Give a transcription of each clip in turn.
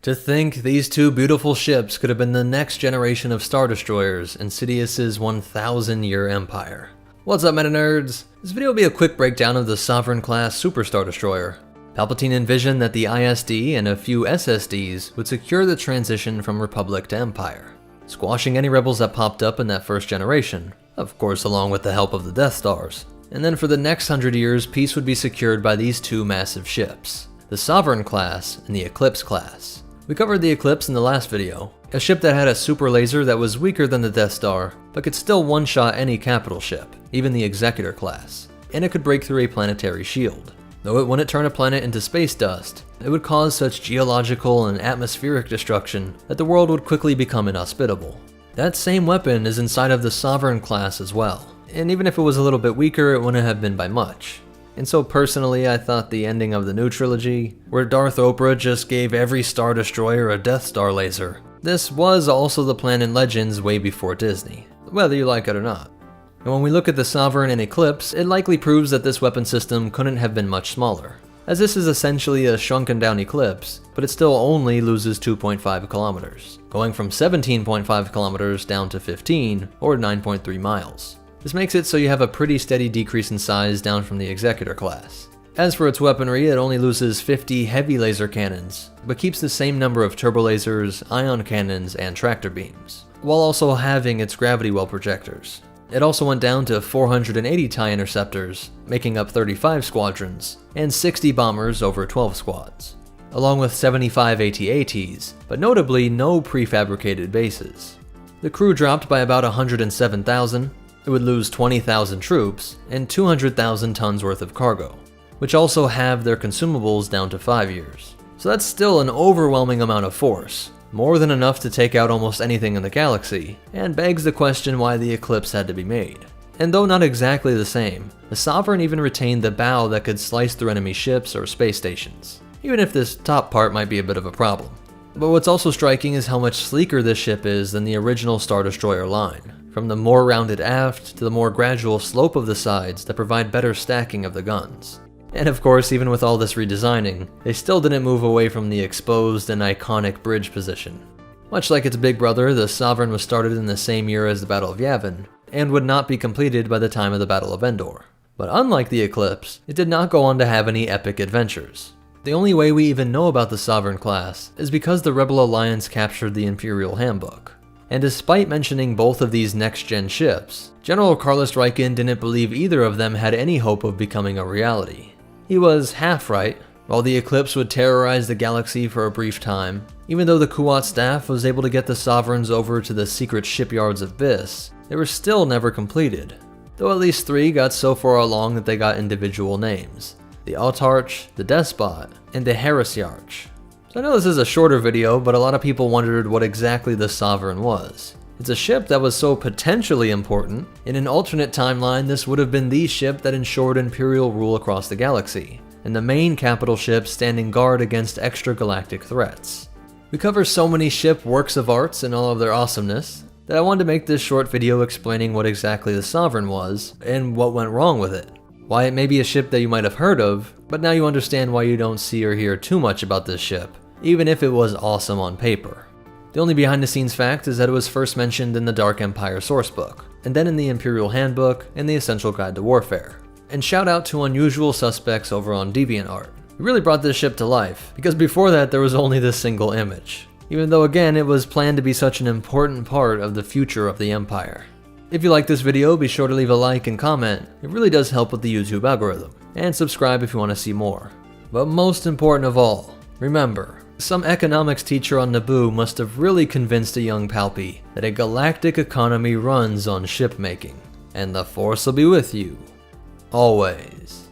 To think these two beautiful ships could have been the next generation of Star Destroyers in Sidious's 1,000-year empire. What's up, MetaNerds? This video will be a quick breakdown of the Sovereign-class Super Star Destroyer. Palpatine envisioned that the ISD and a few SSDs would secure the transition from Republic to Empire, squashing any rebels that popped up in that first generation, of course along with the help of the Death Stars. And then for the next 100 years, peace would be secured by these two massive ships, the Sovereign class and the Eclipse class. We covered the Eclipse in the last video, a ship that had a super laser that was weaker than the Death Star, but could still one-shot any capital ship, even the Executor class, and it could break through a planetary shield. Though it wouldn't turn a planet into space dust, it would cause such geological and atmospheric destruction that the world would quickly become inhospitable. That same weapon is inside of the Sovereign class as well, and even if it was a little bit weaker, it wouldn't have been by much. And so personally, I thought the ending of the new trilogy, where Darth Oprah just gave every Star Destroyer a Death Star laser, this was also the plan in Legends way before Disney, whether you like it or not. And when we look at the Sovereign and Eclipse, it likely proves that this weapon system couldn't have been much smaller, as this is essentially a shrunken down Eclipse, but it still only loses 2.5 kilometers, going from 17.5 kilometers down to 15, or 9.3 miles. This makes it so you have a pretty steady decrease in size down from the Executor class. As for its weaponry, it only loses 50 heavy laser cannons, but keeps the same number of turbo lasers, ion cannons, and tractor beams, while also having its gravity well projectors. It also went down to 480 TIE interceptors, making up 35 squadrons, and 60 bombers over 12 squads, along with 75 AT-ATs, but notably no prefabricated bases. The crew dropped by about 107,000, it would lose 20,000 troops, and 200,000 tons worth of cargo, which also have their consumables down to 5 years. So that's still an overwhelming amount of force, more than enough to take out almost anything in the galaxy, and begs the question why the Eclipse had to be made. And though not exactly the same, the Sovereign even retained the bow that could slice through enemy ships or space stations, even if this top part might be a bit of a problem. But what's also striking is how much sleeker this ship is than the original Star Destroyer line, from the more rounded aft to the more gradual slope of the sides that provide better stacking of the guns. And of course, even with all this redesigning, they still didn't move away from the exposed and iconic bridge position. Much like its big brother, the Sovereign was started in the same year as the Battle of Yavin, and would not be completed by the time of the Battle of Endor. But unlike the Eclipse, it did not go on to have any epic adventures. The only way we even know about the Sovereign class is because the Rebel Alliance captured the Imperial Handbook. And despite mentioning both of these next-gen ships, General Carlos Riecken didn't believe either of them had any hope of becoming a reality. He was half right. While the Eclipse would terrorize the galaxy for a brief time, even though the Kuat staff was able to get the Sovereigns over to the secret shipyards of Biss, they were still never completed. Though at least 3 got so far along that they got individual names: the Autarch, the Despot, and the Heresiarch. So I know this is a shorter video, but a lot of people wondered what exactly the Sovereign was. It's a ship that was so potentially important. In an alternate timeline, this would have been the ship that ensured Imperial rule across the galaxy, and the main capital ship standing guard against extragalactic threats. We cover so many ship works of arts and all of their awesomeness, that I wanted to make this short video explaining what exactly the Sovereign was, and what went wrong with it. Why it may be a ship that you might have heard of, but now you understand why you don't see or hear too much about this ship, even if it was awesome on paper. The only behind the scenes fact is that it was first mentioned in the Dark Empire sourcebook, and then in the Imperial Handbook and the Essential Guide to Warfare. And shout out to Unusual Suspects over on DeviantArt. He really brought this ship to life, because before that there was only this single image, even though again it was planned to be such an important part of the future of the Empire. If you like this video, be sure to leave a like and comment. It really does help with the YouTube algorithm. And subscribe if you want to see more. But most important of all, remember, some economics teacher on Naboo must have really convinced a young Palpy that a galactic economy runs on shipmaking. And the Force will be with you. Always.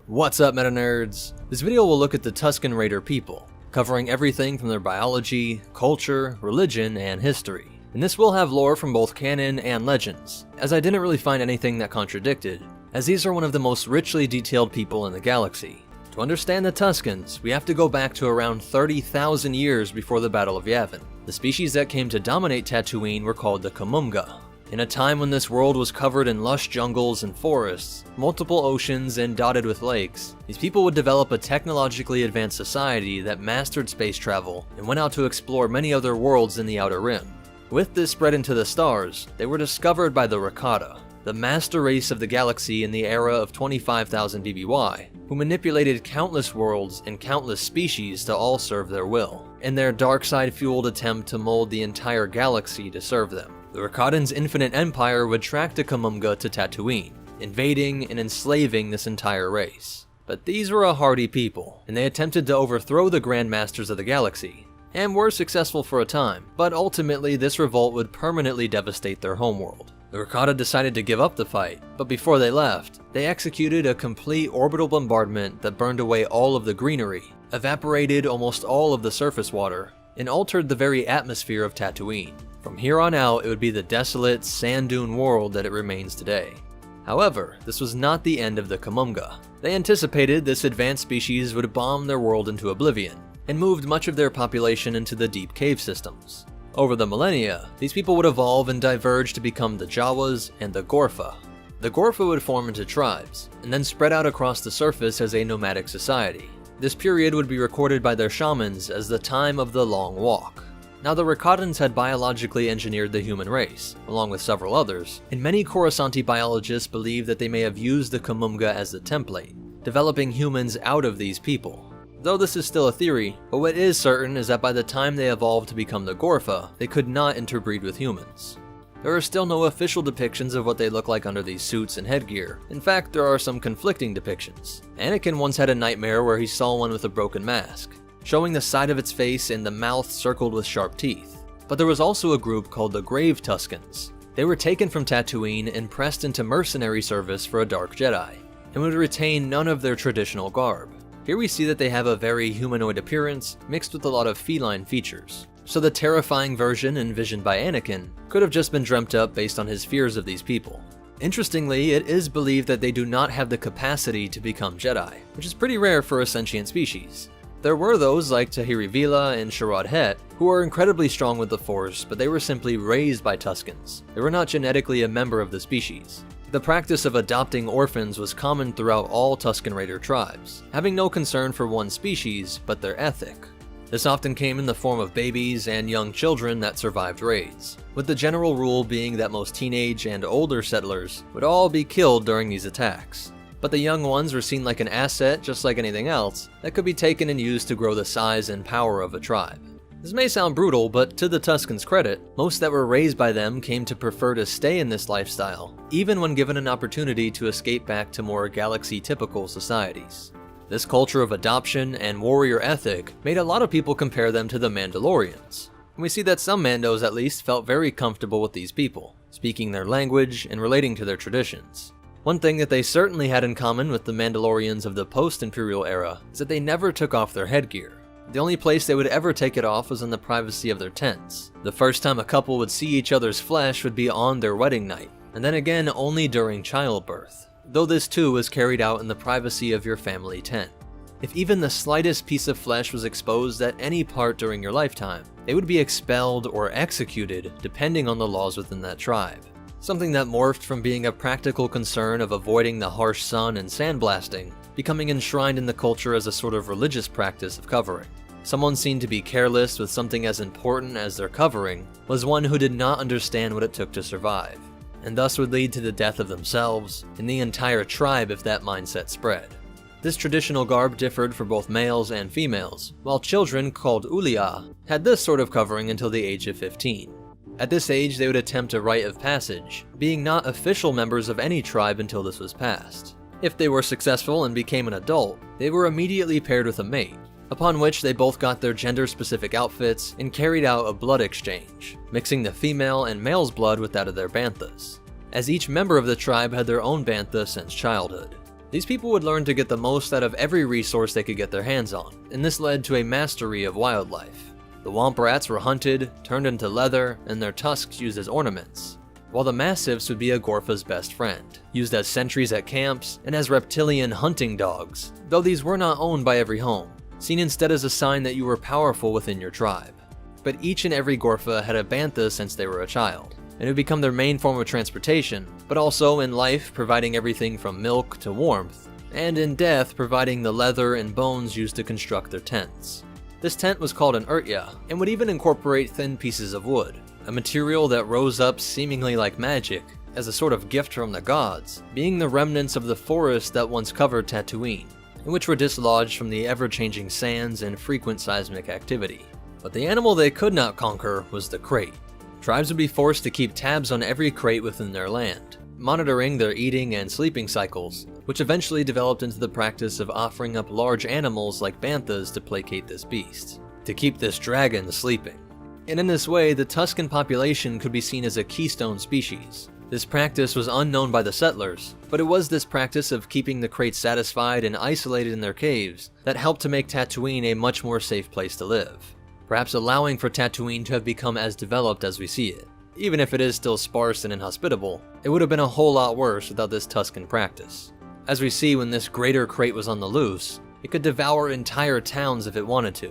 What's up, MetaNerds? This video will look at the Tusken Raider people, covering everything from their biology, culture, religion, and history. And this will have lore from both canon and legends, as I didn't really find anything that contradicted, as these are one of the most richly detailed people in the galaxy. To understand the Tuskens, we have to go back to around 30,000 years before the Battle of Yavin. The species that came to dominate Tatooine were called the Kamumga. In a time when this world was covered in lush jungles and forests, multiple oceans and dotted with lakes, these people would develop a technologically advanced society that mastered space travel and went out to explore many other worlds in the Outer Rim. With this spread into the stars, they were discovered by the Rakata, the master race of the galaxy in the era of 25,000 BBY, who manipulated countless worlds and countless species to all serve their will, in their dark side-fueled attempt to mold the entire galaxy to serve them. The Rakatans' infinite empire would track the Kamunga to Tatooine, invading and enslaving this entire race. But these were a hardy people, and they attempted to overthrow the Grand Masters of the galaxy, and were successful for a time, but ultimately this revolt would permanently devastate their homeworld. The Rakata decided to give up the fight, but before they left, they executed a complete orbital bombardment that burned away all of the greenery, evaporated almost all of the surface water, and altered the very atmosphere of Tatooine. From here on out, it would be the desolate, sand dune world that it remains today. However, this was not the end of the Kamunga. They anticipated this advanced species would bomb their world into oblivion, and moved much of their population into the deep cave systems. Over the millennia, these people would evolve and diverge to become the Jawas and the Gorfa. The Gorfa would form into tribes, and then spread out across the surface as a nomadic society. This period would be recorded by their shamans as the time of the Long Walk. Now, the Rakatans had biologically engineered the human race, along with several others, and many Coruscanti biologists believe that they may have used the Kamunga as the template, developing humans out of these people. Though this is still a theory, but what is certain is that by the time they evolved to become the Gorfa, they could not interbreed with humans. There are still no official depictions of what they look like under these suits and headgear. In fact, there are some conflicting depictions. Anakin once had a nightmare where he saw one with a broken mask, showing the side of its face and the mouth circled with sharp teeth. But there was also a group called the Grave Tuskens. They were taken from Tatooine and pressed into mercenary service for a Dark Jedi, and would retain none of their traditional garb. Here we see that they have a very humanoid appearance mixed with a lot of feline features. So the terrifying version envisioned by Anakin could have just been dreamt up based on his fears of these people. Interestingly, it is believed that they do not have the capacity to become Jedi, which is pretty rare for a sentient species. There were those like Tahiri Vila and Sharad Het who are incredibly strong with the Force, but they were simply raised by Tuskens. They were not genetically a member of the species. The practice of adopting orphans was common throughout all Tusken Raider tribes, having no concern for one species, but their ethic. This often came in the form of babies and young children that survived raids, with the general rule being that most teenage and older settlers would all be killed during these attacks. But the young ones were seen like an asset just like anything else that could be taken and used to grow the size and power of a tribe. This may sound brutal, but to the Tuskens' credit, most that were raised by them came to prefer to stay in this lifestyle, even when given an opportunity to escape back to more galaxy-typical societies. This culture of adoption and warrior ethic made a lot of people compare them to the Mandalorians. And we see that some Mandos at least felt very comfortable with these people, speaking their language and relating to their traditions. One thing that they certainly had in common with the Mandalorians of the post-Imperial era is that they never took off their headgear. The only place they would ever take it off was in the privacy of their tents. The first time a couple would see each other's flesh would be on their wedding night, and then again only during childbirth, though this too was carried out in the privacy of your family tent. If even the slightest piece of flesh was exposed at any part during your lifetime, they would be expelled or executed depending on the laws within that tribe. Something that morphed from being a practical concern of avoiding the harsh sun and sandblasting, becoming enshrined in the culture as a sort of religious practice of covering. Someone seen to be careless with something as important as their covering was one who did not understand what it took to survive, and thus would lead to the death of themselves and the entire tribe if that mindset spread. This traditional garb differed for both males and females, while children, called Ulia, had this sort of covering until the age of 15. At this age, they would attempt a rite of passage, being not official members of any tribe until this was passed. If they were successful and became an adult, they were immediately paired with a mate, upon which they both got their gender-specific outfits and carried out a blood exchange, mixing the female and male's blood with that of their banthas, as each member of the tribe had their own bantha since childhood. These people would learn to get the most out of every resource they could get their hands on, and this led to a mastery of wildlife. The womp rats were hunted, turned into leather, and their tusks used as ornaments, while the mastiffs would be a Gorfa's best friend, used as sentries at camps and as reptilian hunting dogs, though these were not owned by every home, seen instead as a sign that you were powerful within your tribe. But each and every Gorfa had a bantha since they were a child. and it would become their main form of transportation, but also in life providing everything from milk to warmth, and in death providing the leather and bones used to construct their tents. This tent was called an urya, and would even incorporate thin pieces of wood, a material that rose up seemingly like magic, as a sort of gift from the gods, being the remnants of the forest that once covered Tatooine, and which were dislodged from the ever-changing sands and frequent seismic activity. But the animal they could not conquer was the crate. Tribes would be forced to keep tabs on every crate within their land, monitoring their eating and sleeping cycles, which eventually developed into the practice of offering up large animals like banthas to placate this beast, to keep this dragon sleeping. And in this way, the Tusken population could be seen as a keystone species. This practice was unknown by the settlers, but it was this practice of keeping the crates satisfied and isolated in their caves that helped to make Tatooine a much more safe place to live, perhaps allowing for Tatooine to have become as developed as we see it. Even if it is still sparse and inhospitable, it would have been a whole lot worse without this Tusken practice. As we see, when this greater crate was on the loose, it could devour entire towns if it wanted to.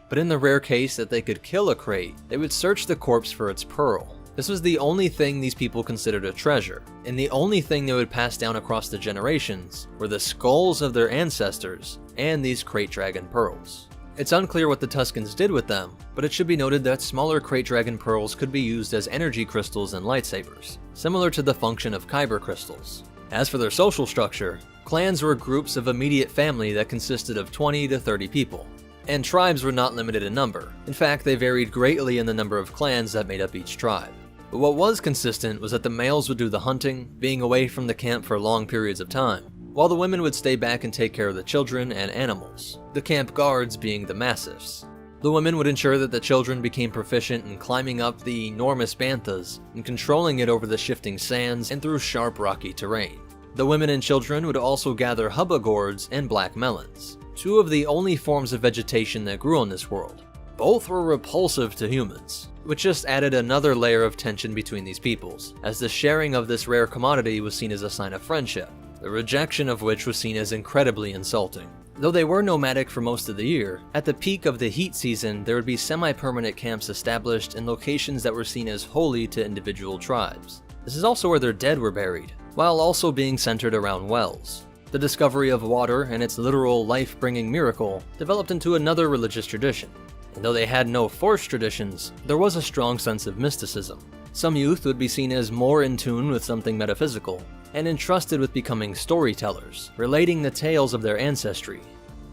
But in the rare case that they could kill a crate, they would search the corpse for its pearl. This was the only thing these people considered a treasure, and the only thing they would pass down across the generations were the skulls of their ancestors and these crate dragon pearls. It's unclear what the Tuskens did with them, but it should be noted that smaller crate dragon pearls could be used as energy crystals in lightsabers, similar to the function of kyber crystals. As for their social structure, clans were groups of immediate family that consisted of 20 to 30 people. And tribes were not limited in number. In fact, they varied greatly in the number of clans that made up each tribe. But what was consistent was that the males would do the hunting, being away from the camp for long periods of time, while the women would stay back and take care of the children and animals, the camp guards being the massiffs. The women would ensure that the children became proficient in climbing up the enormous banthas and controlling it over the shifting sands and through sharp rocky terrain. The women and children would also gather hubba gourds and black melons, two of the only forms of vegetation that grew on this world. Both were repulsive to humans, which just added another layer of tension between these peoples, as the sharing of this rare commodity was seen as a sign of friendship, the rejection of which was seen as incredibly insulting. Though they were nomadic for most of the year, at the peak of the heat season there would be semi-permanent camps established in locations that were seen as holy to individual tribes. This is also where their dead were buried, while also being centered around wells. The discovery of water and its literal life-bringing miracle developed into another religious tradition. And though they had no forced traditions, there was a strong sense of mysticism. Some youth would be seen as more in tune with something metaphysical, and entrusted with becoming storytellers, relating the tales of their ancestry.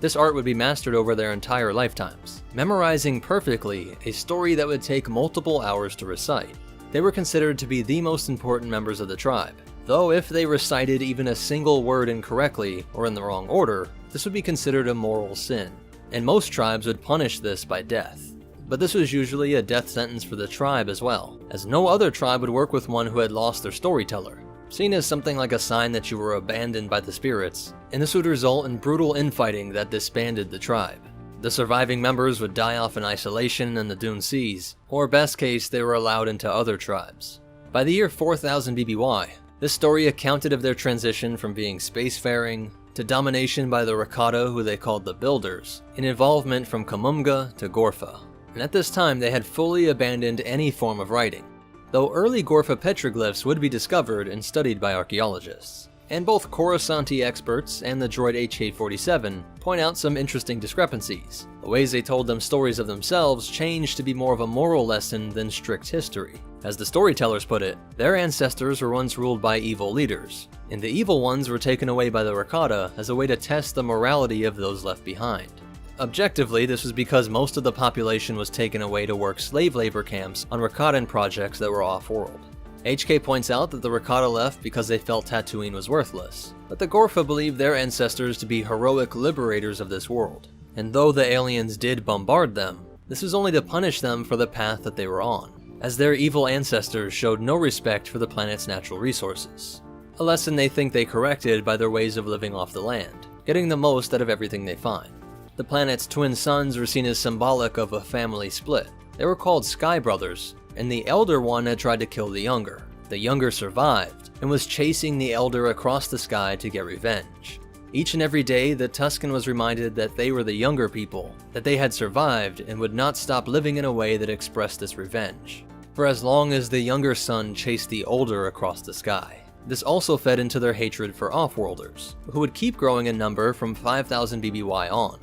This art would be mastered over their entire lifetimes, memorizing perfectly a story that would take multiple hours to recite. They were considered to be the most important members of the tribe, though if they recited even a single word incorrectly or in the wrong order, this would be considered a moral sin, and most tribes would punish this by death. But this was usually a death sentence for the tribe as well, as no other tribe would work with one who had lost their storyteller, seen as something like a sign that you were abandoned by the spirits, and this would result in brutal infighting that disbanded the tribe. The surviving members would die off in isolation in the Dune Seas, or best case, they were allowed into other tribes. By the year 4000 BBY, this story accounted of their transition from being spacefaring to domination by the Rakata, who they called the Builders, and involvement from Kamumga to Gorfa. And at this time they had fully abandoned any form of writing, though early Gorfa petroglyphs would be discovered and studied by archaeologists. And both Coruscanti experts and the droid HK-47 point out some interesting discrepancies. The ways they told them stories of themselves changed to be more of a moral lesson than strict history. As the storytellers put it, their ancestors were once ruled by evil leaders, and the evil ones were taken away by the Rakata as a way to test the morality of those left behind. Objectively, this was because most of the population was taken away to work slave labor camps on Rakatan projects that were off-world. HK points out that the Rakata left because they felt Tatooine was worthless, but the Gorfa believed their ancestors to be heroic liberators of this world. And though the aliens did bombard them, this was only to punish them for the path that they were on, as their evil ancestors showed no respect for the planet's natural resources. A lesson they think they corrected by their ways of living off the land, getting the most out of everything they find. The planet's twin suns were seen as symbolic of a family split. They were called Sky Brothers, and the elder one had tried to kill the younger. The younger survived, and was chasing the elder across the sky to get revenge. Each and every day, the Tusken was reminded that they were the younger people, that they had survived and would not stop living in a way that expressed this revenge. for as long as the younger son chased the older across the sky. This also fed into their hatred for Offworlders, who would keep growing in number from 5000 BBY on.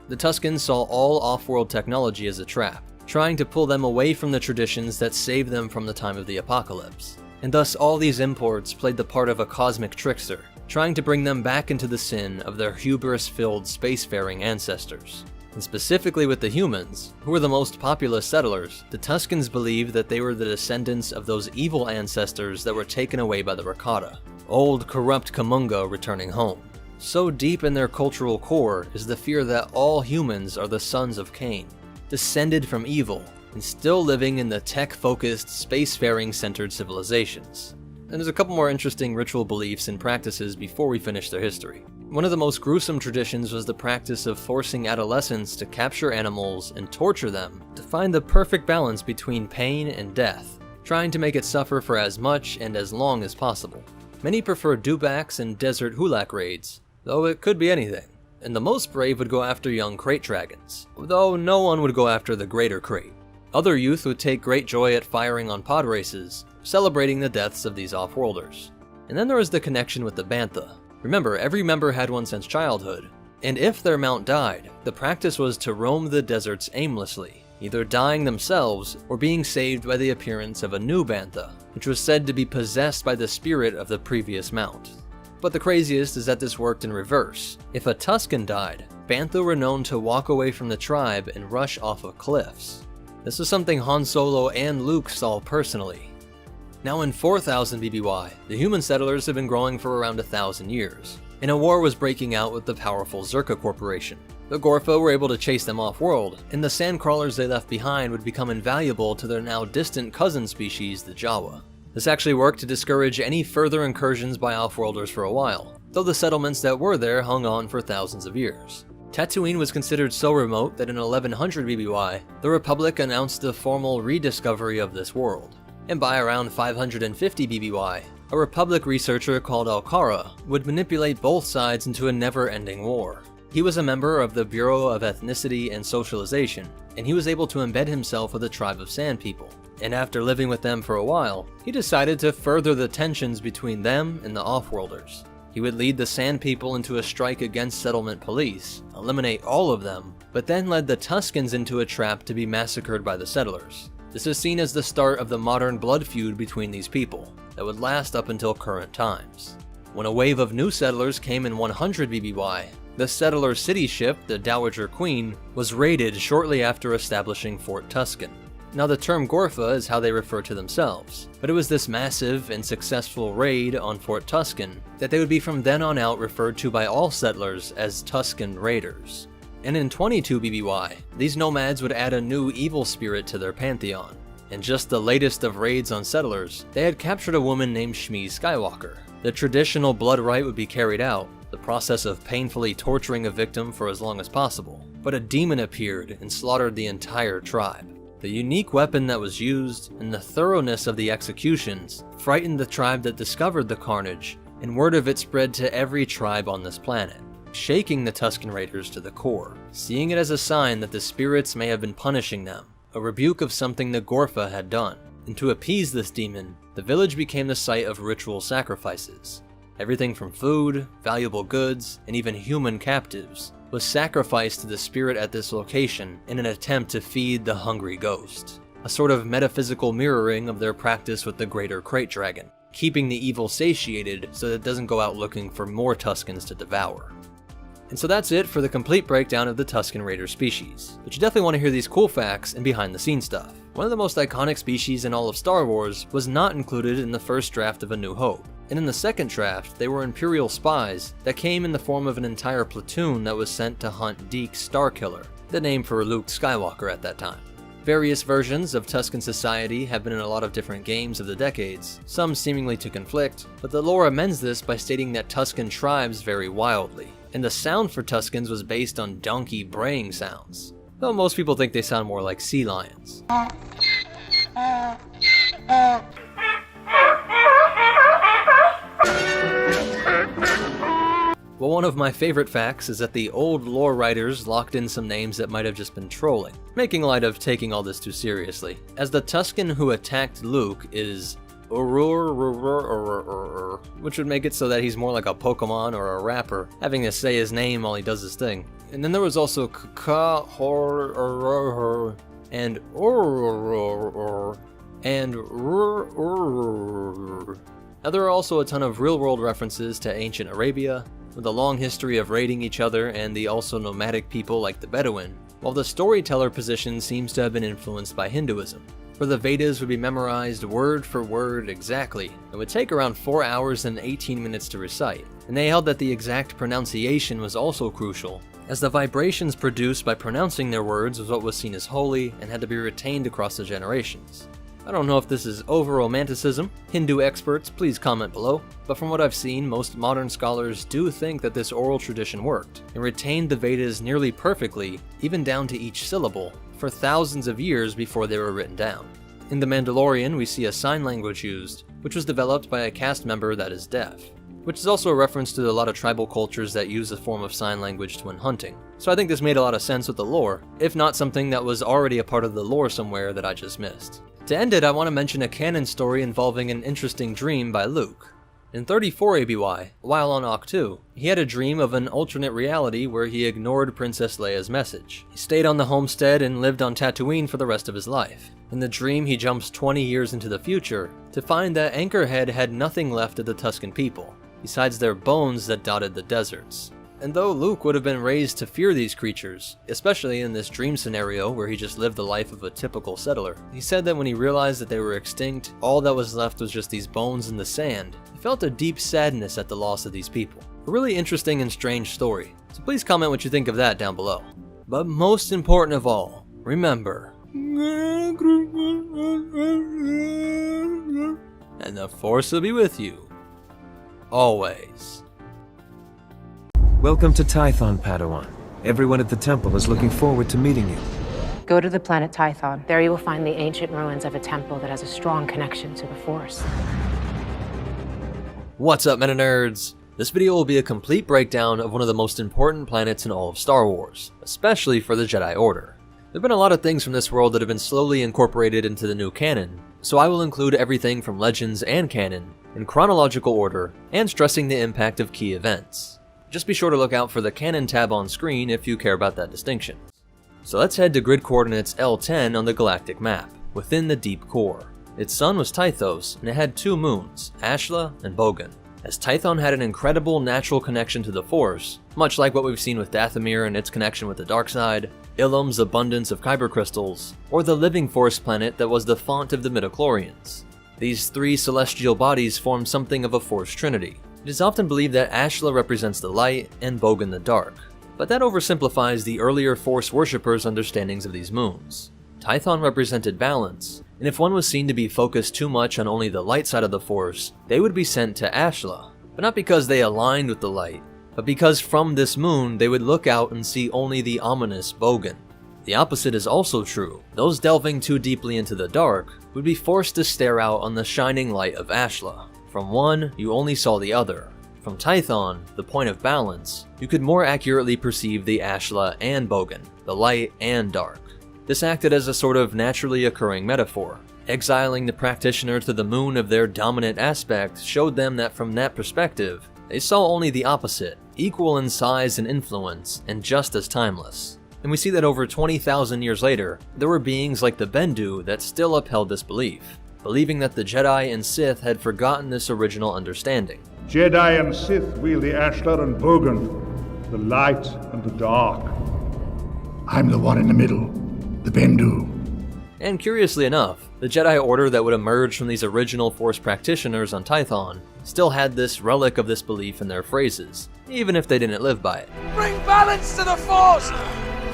The Tuskens saw all off-world technology as a trap, trying to pull them away from the traditions that saved them from the time of the apocalypse. And thus all these imports played the part of a cosmic trickster, trying to bring them back into the sin of their hubris-filled spacefaring ancestors. And specifically with the humans, who were the most populous settlers, the Tuskens believed that they were the descendants of those evil ancestors that were taken away by the Rakata, old corrupt Kamunga returning home. So deep in their cultural core is the fear that all humans are the sons of Cain, descended from evil, and still living in the tech-focused, spacefaring-centered civilizations. And there's a couple more interesting ritual beliefs and practices before we finish their history. One of the most gruesome traditions was the practice of forcing adolescents to capture animals and torture them to find the perfect balance between pain and death, trying to make it suffer for as much and as long as possible. Many prefer dewbacks and desert hulak raids, though it could be anything. And the most brave would go after young crate dragons, though no one would go after the greater crate. Other youth would take great joy at firing on pod races, celebrating the deaths of these off-worlders. And then there was the connection with the Bantha. Remember, every member had one since childhood, and if their mount died, the practice was to roam the deserts aimlessly, either dying themselves or being saved by the appearance of a new Bantha, which was said to be possessed by the spirit of the previous mount. But the craziest is that this worked in reverse. If a Tusken died, Bantha were known to walk away from the tribe and rush off of cliffs. This was something Han Solo and Luke saw personally. Now in 4000 BBY, the human settlers had been growing for around 1000 years, and a war was breaking out with the powerful Zerka Corporation. The Gorfa were able to chase them off-world, and the sandcrawlers they left behind would become invaluable to their now distant cousin species, the Jawa. This actually worked to discourage any further incursions by off-worlders for a while, though the settlements that were there hung on for thousands of years. Tatooine was considered so remote that in 1100 BBY, the Republic announced the formal rediscovery of this world. And by around 550 BBY, a Republic researcher called Alkara would manipulate both sides into a never-ending war. He was a member of the Bureau of Ethnicity and Socialization, and he was able to embed himself with a tribe of Sand People. And after living with them for a while, he decided to further the tensions between them and the Offworlders. He would lead the Sand People into a strike against settlement police, eliminate all of them, but then led the Tuskens into a trap to be massacred by the settlers. This is seen as the start of the modern blood feud between these people, that would last up until current times. When a wave of new settlers came in 100 BBY, the settler city ship, the Dowager Queen, was raided shortly after establishing Fort Tusken. Now the term Gorfa is how they refer to themselves, but it was this massive and successful raid on Fort Tusken that they would be from then on out referred to by all settlers as Tusken Raiders. And in 22 BBY, these nomads would add a new evil spirit to their pantheon. In just the latest of raids on settlers, they had captured a woman named Shmi Skywalker. The traditional blood rite would be carried out, the process of painfully torturing a victim for as long as possible, but a demon appeared and slaughtered the entire tribe. The unique weapon that was used and the thoroughness of the executions frightened the tribe that discovered the carnage, and word of it spread to every tribe on this planet, shaking the Tusken Raiders to the core, seeing it as a sign that the spirits may have been punishing them, a rebuke of something the Gorfa had done. And to appease this demon, the village became the site of ritual sacrifices. Everything from food, valuable goods, and even human captives was sacrificed to the spirit at this location in an attempt to feed the hungry ghost, a sort of metaphysical mirroring of their practice with the greater crate dragon, keeping the evil satiated so that it doesn't go out looking for more Tuskens to devour. And so that's it for the complete breakdown of the Tusken Raider species, but you definitely want to hear these cool facts and behind the scenes stuff. One of the most iconic species in all of Star Wars was not included in the first draft of A New Hope, and in the second draft they were Imperial spies that came in the form of an entire platoon that was sent to hunt Deke Starkiller, the name for Luke Skywalker at that time. Various versions of Tusken society have been in a lot of different games of the decades, some seemingly to conflict, but the lore amends this by stating that Tusken tribes vary wildly, and the sound for Tuskens was based on donkey braying sounds, though most people think they sound more like sea lions. Well, But one of my favorite facts is that the old lore writers locked in some names that might have just been trolling, making light of taking all this too seriously, as the Tusken who attacked Luke is which would make it so that he's more like a Pokemon or a rapper, having to say his name while he does his thing. And then there was also and Now there are also a ton of real-world references to ancient Arabia, with a long history of raiding each other and the also nomadic people like the Bedouin, while the storyteller position seems to have been influenced by Hinduism, where the Vedas would be memorized word for word exactly, and would take around 4 hours and 18 minutes to recite, and they held that the exact pronunciation was also crucial, as the vibrations produced by pronouncing their words was what was seen as holy and had to be retained across the generations. I don't know if this is over-romanticism, Hindu experts please comment below, but from what I've seen, most modern scholars do think that this oral tradition worked, and retained the Vedas nearly perfectly, even down to each syllable, for thousands of years before they were written down. In The Mandalorian, we see a sign language used, which was developed by a cast member that is deaf, which is also a reference to a lot of tribal cultures that use a form of sign language when hunting. So I think this made a lot of sense with the lore, if not something that was already a part of the lore somewhere that I just missed. To end it, I want to mention a canon story involving an interesting dream by Luke. In 34 ABY, while on Ahch-To, he had a dream of an alternate reality where he ignored Princess Leia's message. He stayed on the homestead and lived on Tatooine for the rest of his life. In the dream, he jumps 20 years into the future to find that Anchorhead had nothing left of the Tusken people, besides their bones that dotted the deserts. And though Luke would have been raised to fear these creatures, especially in this dream scenario where he just lived the life of a typical settler, he said that when he realized that they were extinct, all that was left was just these bones in the sand. He felt a deep sadness at the loss of these people. A really interesting and strange story, so please comment what you think of that down below. But most important of all, remember, and the Force will be with you, always. Welcome to Tython, Padawan. Everyone at the temple is looking forward to meeting you. Go to the planet Tython. There you will find the ancient ruins of a temple that has a strong connection to the Force. What's up, MetaNerds? This video will be a complete breakdown of one of the most important planets in all of Star Wars, especially for the Jedi Order. There have been a lot of things from this world that have been slowly incorporated into the new canon, so I will include everything from legends and canon, in chronological order, and stressing the impact of key events. Just be sure to look out for the canon tab on screen if you care about that distinction. So let's head to grid coordinates L10 on the galactic map, within the deep core. Its sun was Tythos, and it had two moons, Ashla and Bogan. As Tython had an incredible natural connection to the Force, much like what we've seen with Dathomir and its connection with the dark side, Ilum's abundance of kyber crystals, or the living Force planet that was the font of the midichlorians. These three celestial bodies form something of a Force trinity. It is often believed that Ashla represents the light and Bogan the dark, but that oversimplifies the earlier Force worshippers' understandings of these moons. Tython represented balance, and if one was seen to be focused too much on only the light side of the Force, they would be sent to Ashla, but not because they aligned with the light, but because from this moon they would look out and see only the ominous Bogan. The opposite is also true. Those delving too deeply into the dark would be forced to stare out on the shining light of Ashla. From one, you only saw the other. From Tython, the point of balance, you could more accurately perceive the Ashla and Bogan, the light and dark. This acted as a sort of naturally occurring metaphor. Exiling the practitioner to the moon of their dominant aspect showed them that from that perspective, they saw only the opposite, equal in size and influence, and just as timeless. And we see that over 20,000 years later, there were beings like the Bendu that still upheld this belief, believing that the Jedi and Sith had forgotten this original understanding. Jedi and Sith wield the Ashlar and Bogan, the light and the dark. I'm the one in the middle, the Bendu. And curiously enough, the Jedi Order that would emerge from these original Force practitioners on Tython still had this relic of this belief in their phrases, even if they didn't live by it. Bring balance to the Force,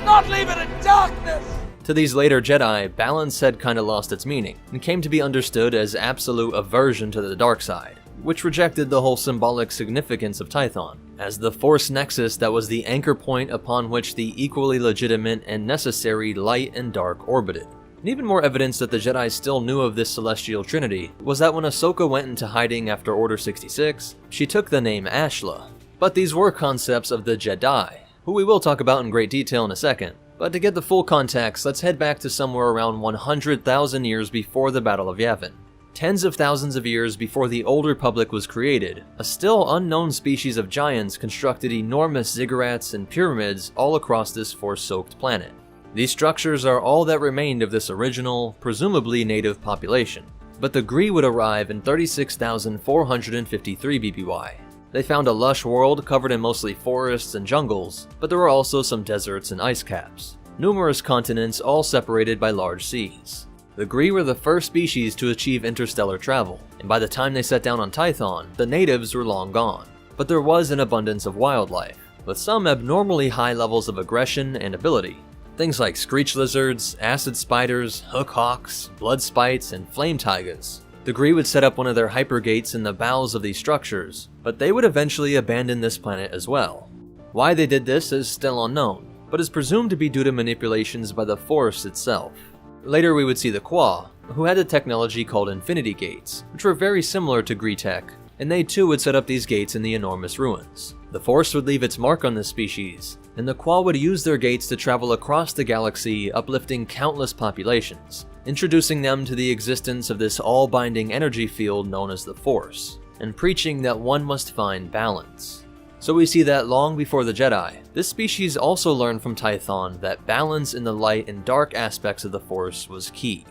not leave it in darkness! To these later Jedi, balance had kinda lost its meaning, and came to be understood as absolute aversion to the dark side, which rejected the whole symbolic significance of Tython, as the Force nexus that was the anchor point upon which the equally legitimate and necessary light and dark orbited. And even more evidence that the Jedi still knew of this celestial trinity was that when Ahsoka went into hiding after Order 66, she took the name Ashla. But these were concepts of the Jedi, who we will talk about in great detail in a second. But to get the full context, let's head back to somewhere around 100,000 years before the Battle of Yavin. Tens of thousands of years before the Old Republic was created, a still unknown species of giants constructed enormous ziggurats and pyramids all across this Force-soaked planet. These structures are all that remained of this original, presumably native population. But the Gree would arrive in 36,453 BBY. They found a lush world covered in mostly forests and jungles, but there were also some deserts and ice caps. Numerous continents all separated by large seas. The Gree were the first species to achieve interstellar travel, and by the time they set down on Tython, the natives were long gone. But there was an abundance of wildlife, with some abnormally high levels of aggression and ability. Things like screech lizards, acid spiders, hook hawks, blood spites, and flame tigers. The Gree would set up one of their hypergates in the bowels of these structures, but they would eventually abandon this planet as well. Why they did this is still unknown, but is presumed to be due to manipulations by the Force itself. Later we would see the Qua, who had a technology called Infinity Gates, which were very similar to Gree tech, and they too would set up these gates in the enormous ruins. The Force would leave its mark on this species, and the Qua would use their gates to travel across the galaxy, uplifting countless populations, introducing them to the existence of this all-binding energy field known as the Force, and preaching that one must find balance. So we see that long before the Jedi, this species also learned from Tython that balance in the light and dark aspects of the Force was key.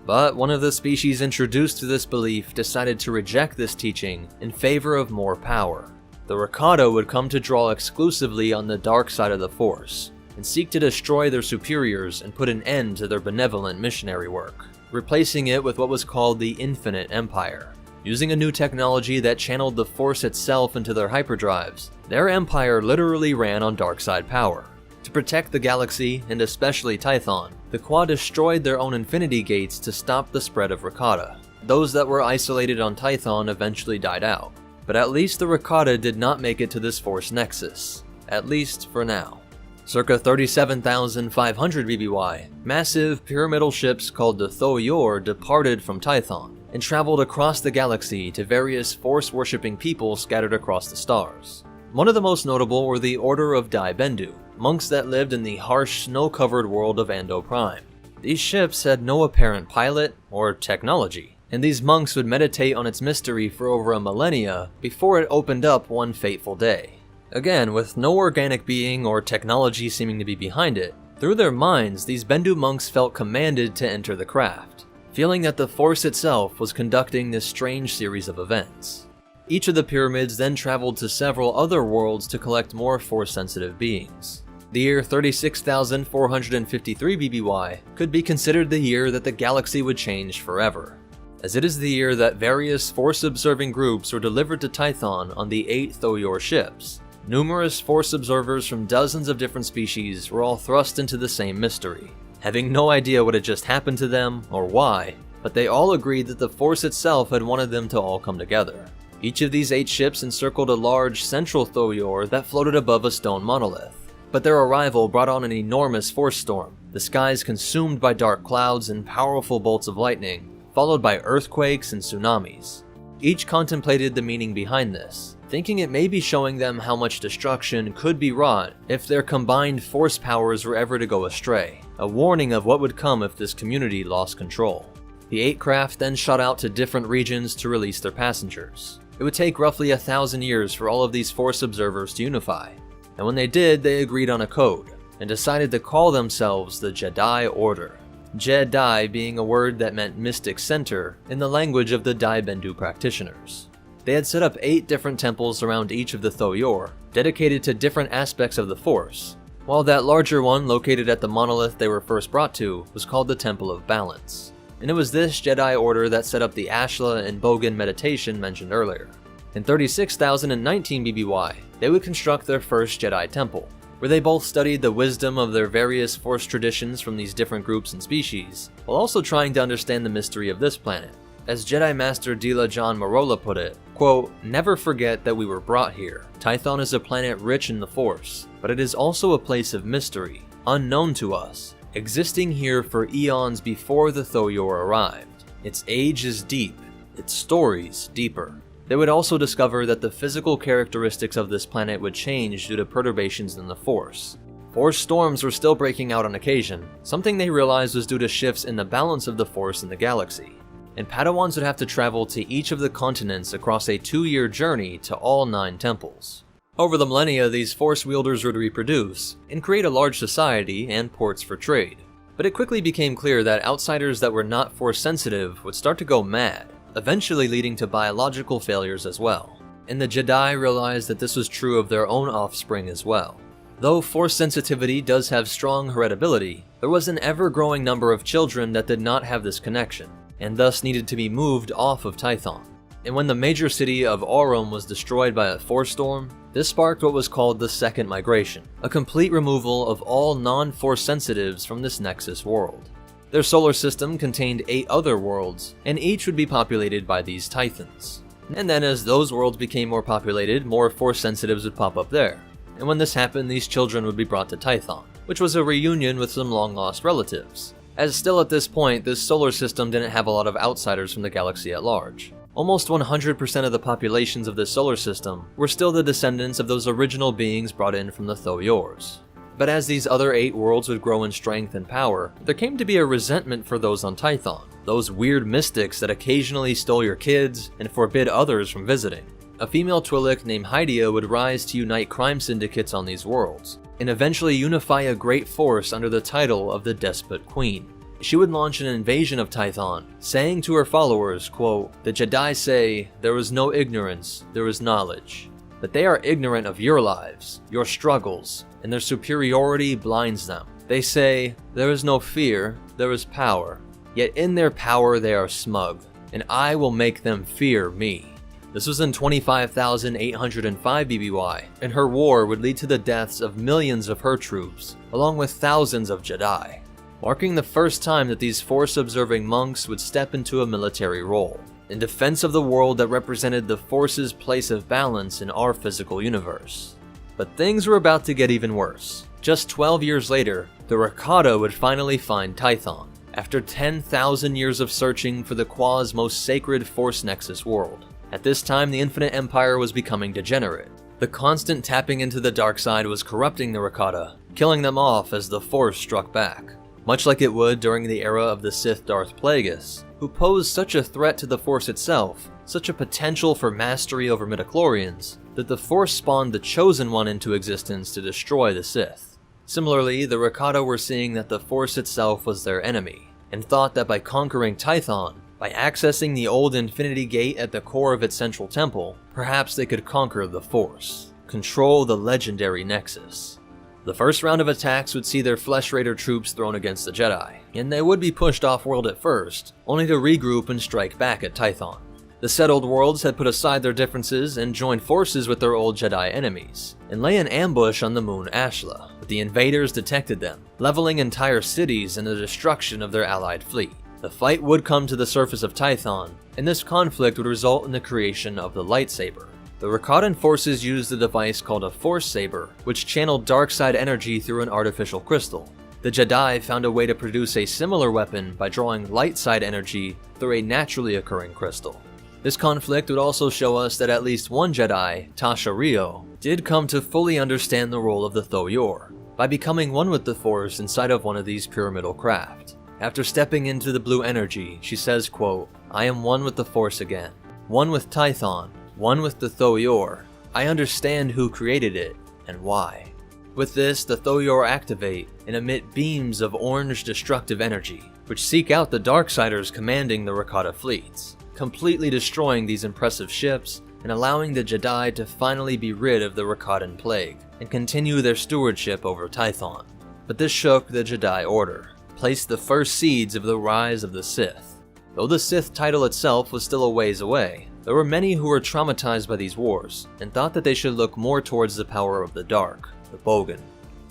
But one of the species introduced to this belief decided to reject this teaching in favor of more power. The Rakata would come to draw exclusively on the dark side of the Force, and seek to destroy their superiors and put an end to their benevolent missionary work, replacing it with what was called the Infinite Empire. Using a new technology that channeled the Force itself into their hyperdrives, their empire literally ran on dark side power. To protect the galaxy, and especially Tython, the Qua destroyed their own Infinity Gates to stop the spread of Rakata. Those that were isolated on Tython eventually died out, but at least the Rakata did not make it to this Force nexus, at least for now. Circa 37,500 BBY, massive pyramidal ships called the Tho-Yor departed from Tython, and traveled across the galaxy to various Force-worshipping people scattered across the stars. One of the most notable were the Order of Dai Bendu, monks that lived in the harsh, snow-covered world of Ando Prime. These ships had no apparent pilot or technology, and these monks would meditate on its mystery for over a millennia before it opened up one fateful day. Again, with no organic being or technology seeming to be behind it, through their minds, these Bendu monks felt commanded to enter the craft, feeling that the Force itself was conducting this strange series of events. Each of the pyramids then traveled to several other worlds to collect more Force-sensitive beings. The year 36,453 BBY could be considered the year that the galaxy would change forever, as it is the year that various Force-observing groups were delivered to Tython on the 8 Tho-Yor ships. Numerous Force observers from dozens of different species were all thrust into the same mystery, having no idea what had just happened to them or why, but they all agreed that the Force itself had wanted them to all come together. Each of these 8 ships encircled a large central Tho-Yor that floated above a stone monolith, but their arrival brought on an enormous Force storm, the skies consumed by dark clouds and powerful bolts of lightning, followed by earthquakes and tsunamis. Each contemplated the meaning behind this, thinking it may be showing them how much destruction could be wrought if their combined Force powers were ever to go astray, a warning of what would come if this community lost control. The 8 craft then shot out to different regions to release their passengers. It would take roughly 1,000 years for all of these Force observers to unify, and when they did, they agreed on a code, and decided to call themselves the Jedi Order. Jedi being a word that meant mystic center in the language of the Dai Bendu practitioners. They had set up 8 different temples around each of the Tho-Yor, dedicated to different aspects of the Force, while that larger one located at the monolith they were first brought to was called the Temple of Balance. And it was this Jedi Order that set up the Ashla and Bogan meditation mentioned earlier. In 36,019 BBY, they would construct their first Jedi Temple, where they both studied the wisdom of their various Force traditions from these different groups and species, while also trying to understand the mystery of this planet. As Jedi Master Dila John Marola put it, quote, "Never forget that we were brought here. Tython is a planet rich in the Force, but it is also a place of mystery, unknown to us, existing here for eons before the Tho-Yor arrived. Its age is deep, its stories deeper." They would also discover that the physical characteristics of this planet would change due to perturbations in the Force. Force storms were still breaking out on occasion, something they realized was due to shifts in the balance of the Force in the galaxy. And Padawans would have to travel to each of the continents across a 2-year journey to all 9 temples. Over the millennia, these Force wielders would reproduce and create a large society and ports for trade. But it quickly became clear that outsiders that were not Force sensitive would start to go mad, eventually leading to biological failures as well. And the Jedi realized that this was true of their own offspring as well. Though Force sensitivity does have strong heritability, there was an ever-growing number of children that did not have this connection, and thus needed to be moved off of Tython. And when the major city of Aurum was destroyed by a Force storm, this sparked what was called the Second Migration, a complete removal of all non-Force sensitives from this Nexus world. Their solar system contained 8 other worlds, and each would be populated by these Tythons. And then as those worlds became more populated, more Force sensitives would pop up there. And when this happened, these children would be brought to Tython, which was a reunion with some long-lost relatives, as still at this point, this solar system didn't have a lot of outsiders from the galaxy at large. Almost 100% of the populations of this solar system were still the descendants of those original beings brought in from the Thoyors. But as these other 8 worlds would grow in strength and power, there came to be a resentment for those on Tython, those weird mystics that occasionally stole your kids and forbid others from visiting. A female Twi'lek named Hydia would rise to unite crime syndicates on these worlds, and eventually unify a great force under the title of the Despot Queen. She would launch an invasion of Tython, saying to her followers, quote, "The Jedi say, there is no ignorance, there is knowledge. But they are ignorant of your lives, your struggles, and their superiority blinds them. They say, there is no fear, there is power. Yet in their power they are smug, and I will make them fear me." This was in 25,805 BBY, and her war would lead to the deaths of millions of her troops, along with thousands of Jedi, marking the first time that these Force-observing monks would step into a military role, in defense of the world that represented the Force's place of balance in our physical universe. But things were about to get even worse. Just 12 years later, the Rakata would finally find Tython, after 10,000 years of searching for the Qua's most sacred Force Nexus world. At this time, the Infinite Empire was becoming degenerate. The constant tapping into the dark side was corrupting the Rakata, killing them off as the Force struck back. Much like it would during the era of the Sith Darth Plagueis, who posed such a threat to the Force itself, such a potential for mastery over midichlorians, that the Force spawned the Chosen One into existence to destroy the Sith. Similarly, the Rakata were seeing that the Force itself was their enemy, and thought that by conquering Tython, by accessing the old Infinity Gate at the core of its central temple, perhaps they could conquer the Force, control the legendary Nexus. The first round of attacks would see their Flesh Raider troops thrown against the Jedi, and they would be pushed off-world at first, only to regroup and strike back at Tython. The settled worlds had put aside their differences and joined forces with their old Jedi enemies, and lay in ambush on the moon Ashla, but the invaders detected them, leveling entire cities and the destruction of their allied fleet. The fight would come to the surface of Tython, and this conflict would result in the creation of the lightsaber. The Rakatan forces used a device called a Force Saber, which channeled dark side energy through an artificial crystal. The Jedi found a way to produce a similar weapon by drawing light side energy through a naturally occurring crystal. This conflict would also show us that at least one Jedi, Tasha Rio, did come to fully understand the role of the Thoyor, by becoming one with the Force inside of one of these pyramidal craft. After stepping into the blue energy, she says, quote, "I am one with the Force again, one with Tython, one with the Thoyor. I understand who created it, and why." With this, the Thoyor activate and emit beams of orange destructive energy, which seek out the Darksiders commanding the Rakata fleets, completely destroying these impressive ships and allowing the Jedi to finally be rid of the Rakatan plague and continue their stewardship over Tython. But this shook the Jedi Order, placed the first seeds of the rise of the Sith. Though the Sith title itself was still a ways away, there were many who were traumatized by these wars and thought that they should look more towards the power of the dark, the Bogan,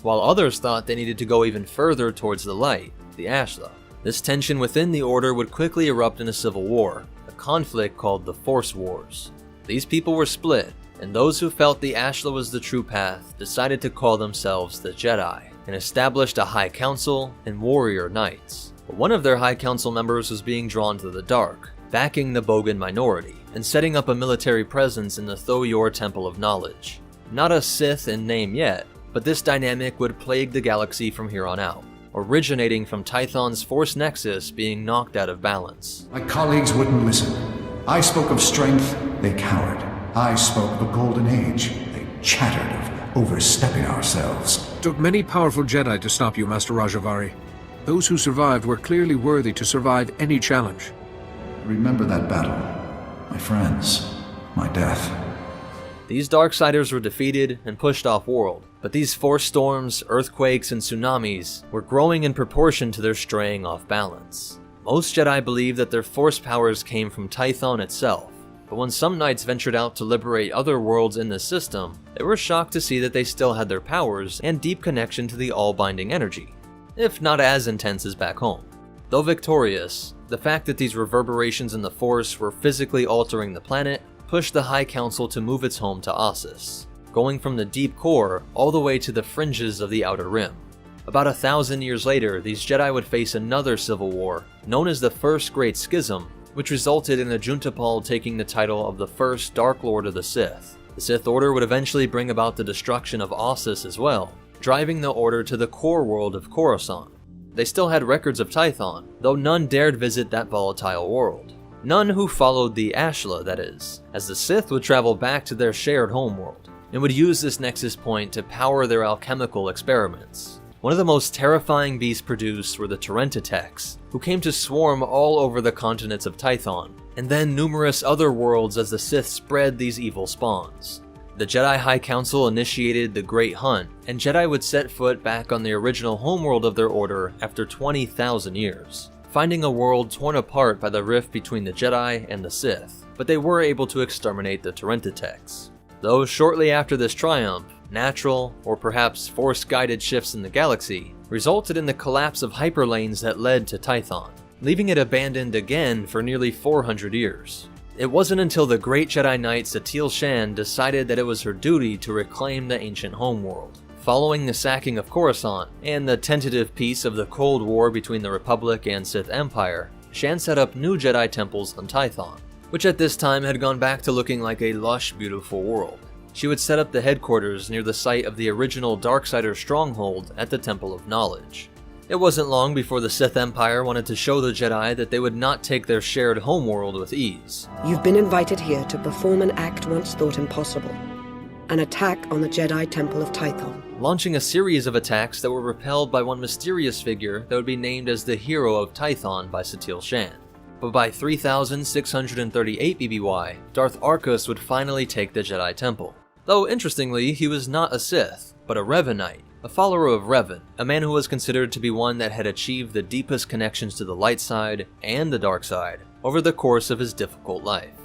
while others thought they needed to go even further towards the light, the Ashla. This tension within the Order would quickly erupt in a civil war, a conflict called the Force Wars. These people were split, and those who felt the Ashla was the true path decided to call themselves the Jedi, and established a High Council and warrior knights. But one of their High Council members was being drawn to the dark, backing the Bogan minority, and setting up a military presence in the Thoyor Temple of Knowledge. Not a Sith in name yet, but this dynamic would plague the galaxy from here on out, originating from Tython's Force Nexus being knocked out of balance. My colleagues wouldn't listen. I spoke of strength, they cowered. I spoke of a golden age, they chattered of overstepping ourselves. It took many powerful Jedi to stop you, Master Rajavari. Those who survived were clearly worthy to survive any challenge. Remember that battle, my friends, my death. These Darksiders were defeated and pushed off-world, but these force storms, earthquakes, and tsunamis were growing in proportion to their straying off balance. Most Jedi believed that their force powers came from Tython itself, but when some knights ventured out to liberate other worlds in the system, they were shocked to see that they still had their powers and deep connection to the all-binding energy, if not as intense as back home. Though victorious, the fact that these reverberations in the Force were physically altering the planet pushed the High Council to move its home to Ossus, going from the deep core all the way to the fringes of the Outer Rim. About 1,000 years later, these Jedi would face another civil war, known as the First Great Schism, which resulted in the Juntapal taking the title of the first Dark Lord of the Sith. The Sith Order would eventually bring about the destruction of Ossus as well, driving the Order to the core world of Coruscant. They still had records of Tython, though none dared visit that volatile world. None who followed the Ashla, that is, as the Sith would travel back to their shared homeworld, and would use this nexus point to power their alchemical experiments. One of the most terrifying beasts produced were the Terentatex, who came to swarm all over the continents of Tython, and then numerous other worlds as the Sith spread these evil spawns. The Jedi High Council initiated the Great Hunt, and Jedi would set foot back on the original homeworld of their order after 20,000 years, finding a world torn apart by the rift between the Jedi and the Sith, but they were able to exterminate the Terentatex. Though shortly after this triumph, natural, or perhaps force-guided shifts in the galaxy resulted in the collapse of hyperlanes that led to Tython, leaving it abandoned again for nearly 400 years. It wasn't until the great Jedi Knight Satele Shan decided that it was her duty to reclaim the ancient homeworld. Following the sacking of Coruscant and the tentative peace of the Cold War between the Republic and Sith Empire, Shan set up new Jedi temples on Tython, which at this time had gone back to looking like a lush, beautiful world. She would set up the headquarters near the site of the original Darksider stronghold at the Temple of Knowledge. It wasn't long before the Sith Empire wanted to show the Jedi that they would not take their shared homeworld with ease. You've been invited here to perform an act once thought impossible. An attack on the Jedi Temple of Tython. Launching a series of attacks that were repelled by one mysterious figure that would be named as the Hero of Tython by Satele Shan. But by 3638 BBY, Darth Arcus would finally take the Jedi Temple. Though interestingly, he was not a Sith, but a Revanite, a follower of Revan, a man who was considered to be one that had achieved the deepest connections to the light side and the dark side over the course of his difficult life.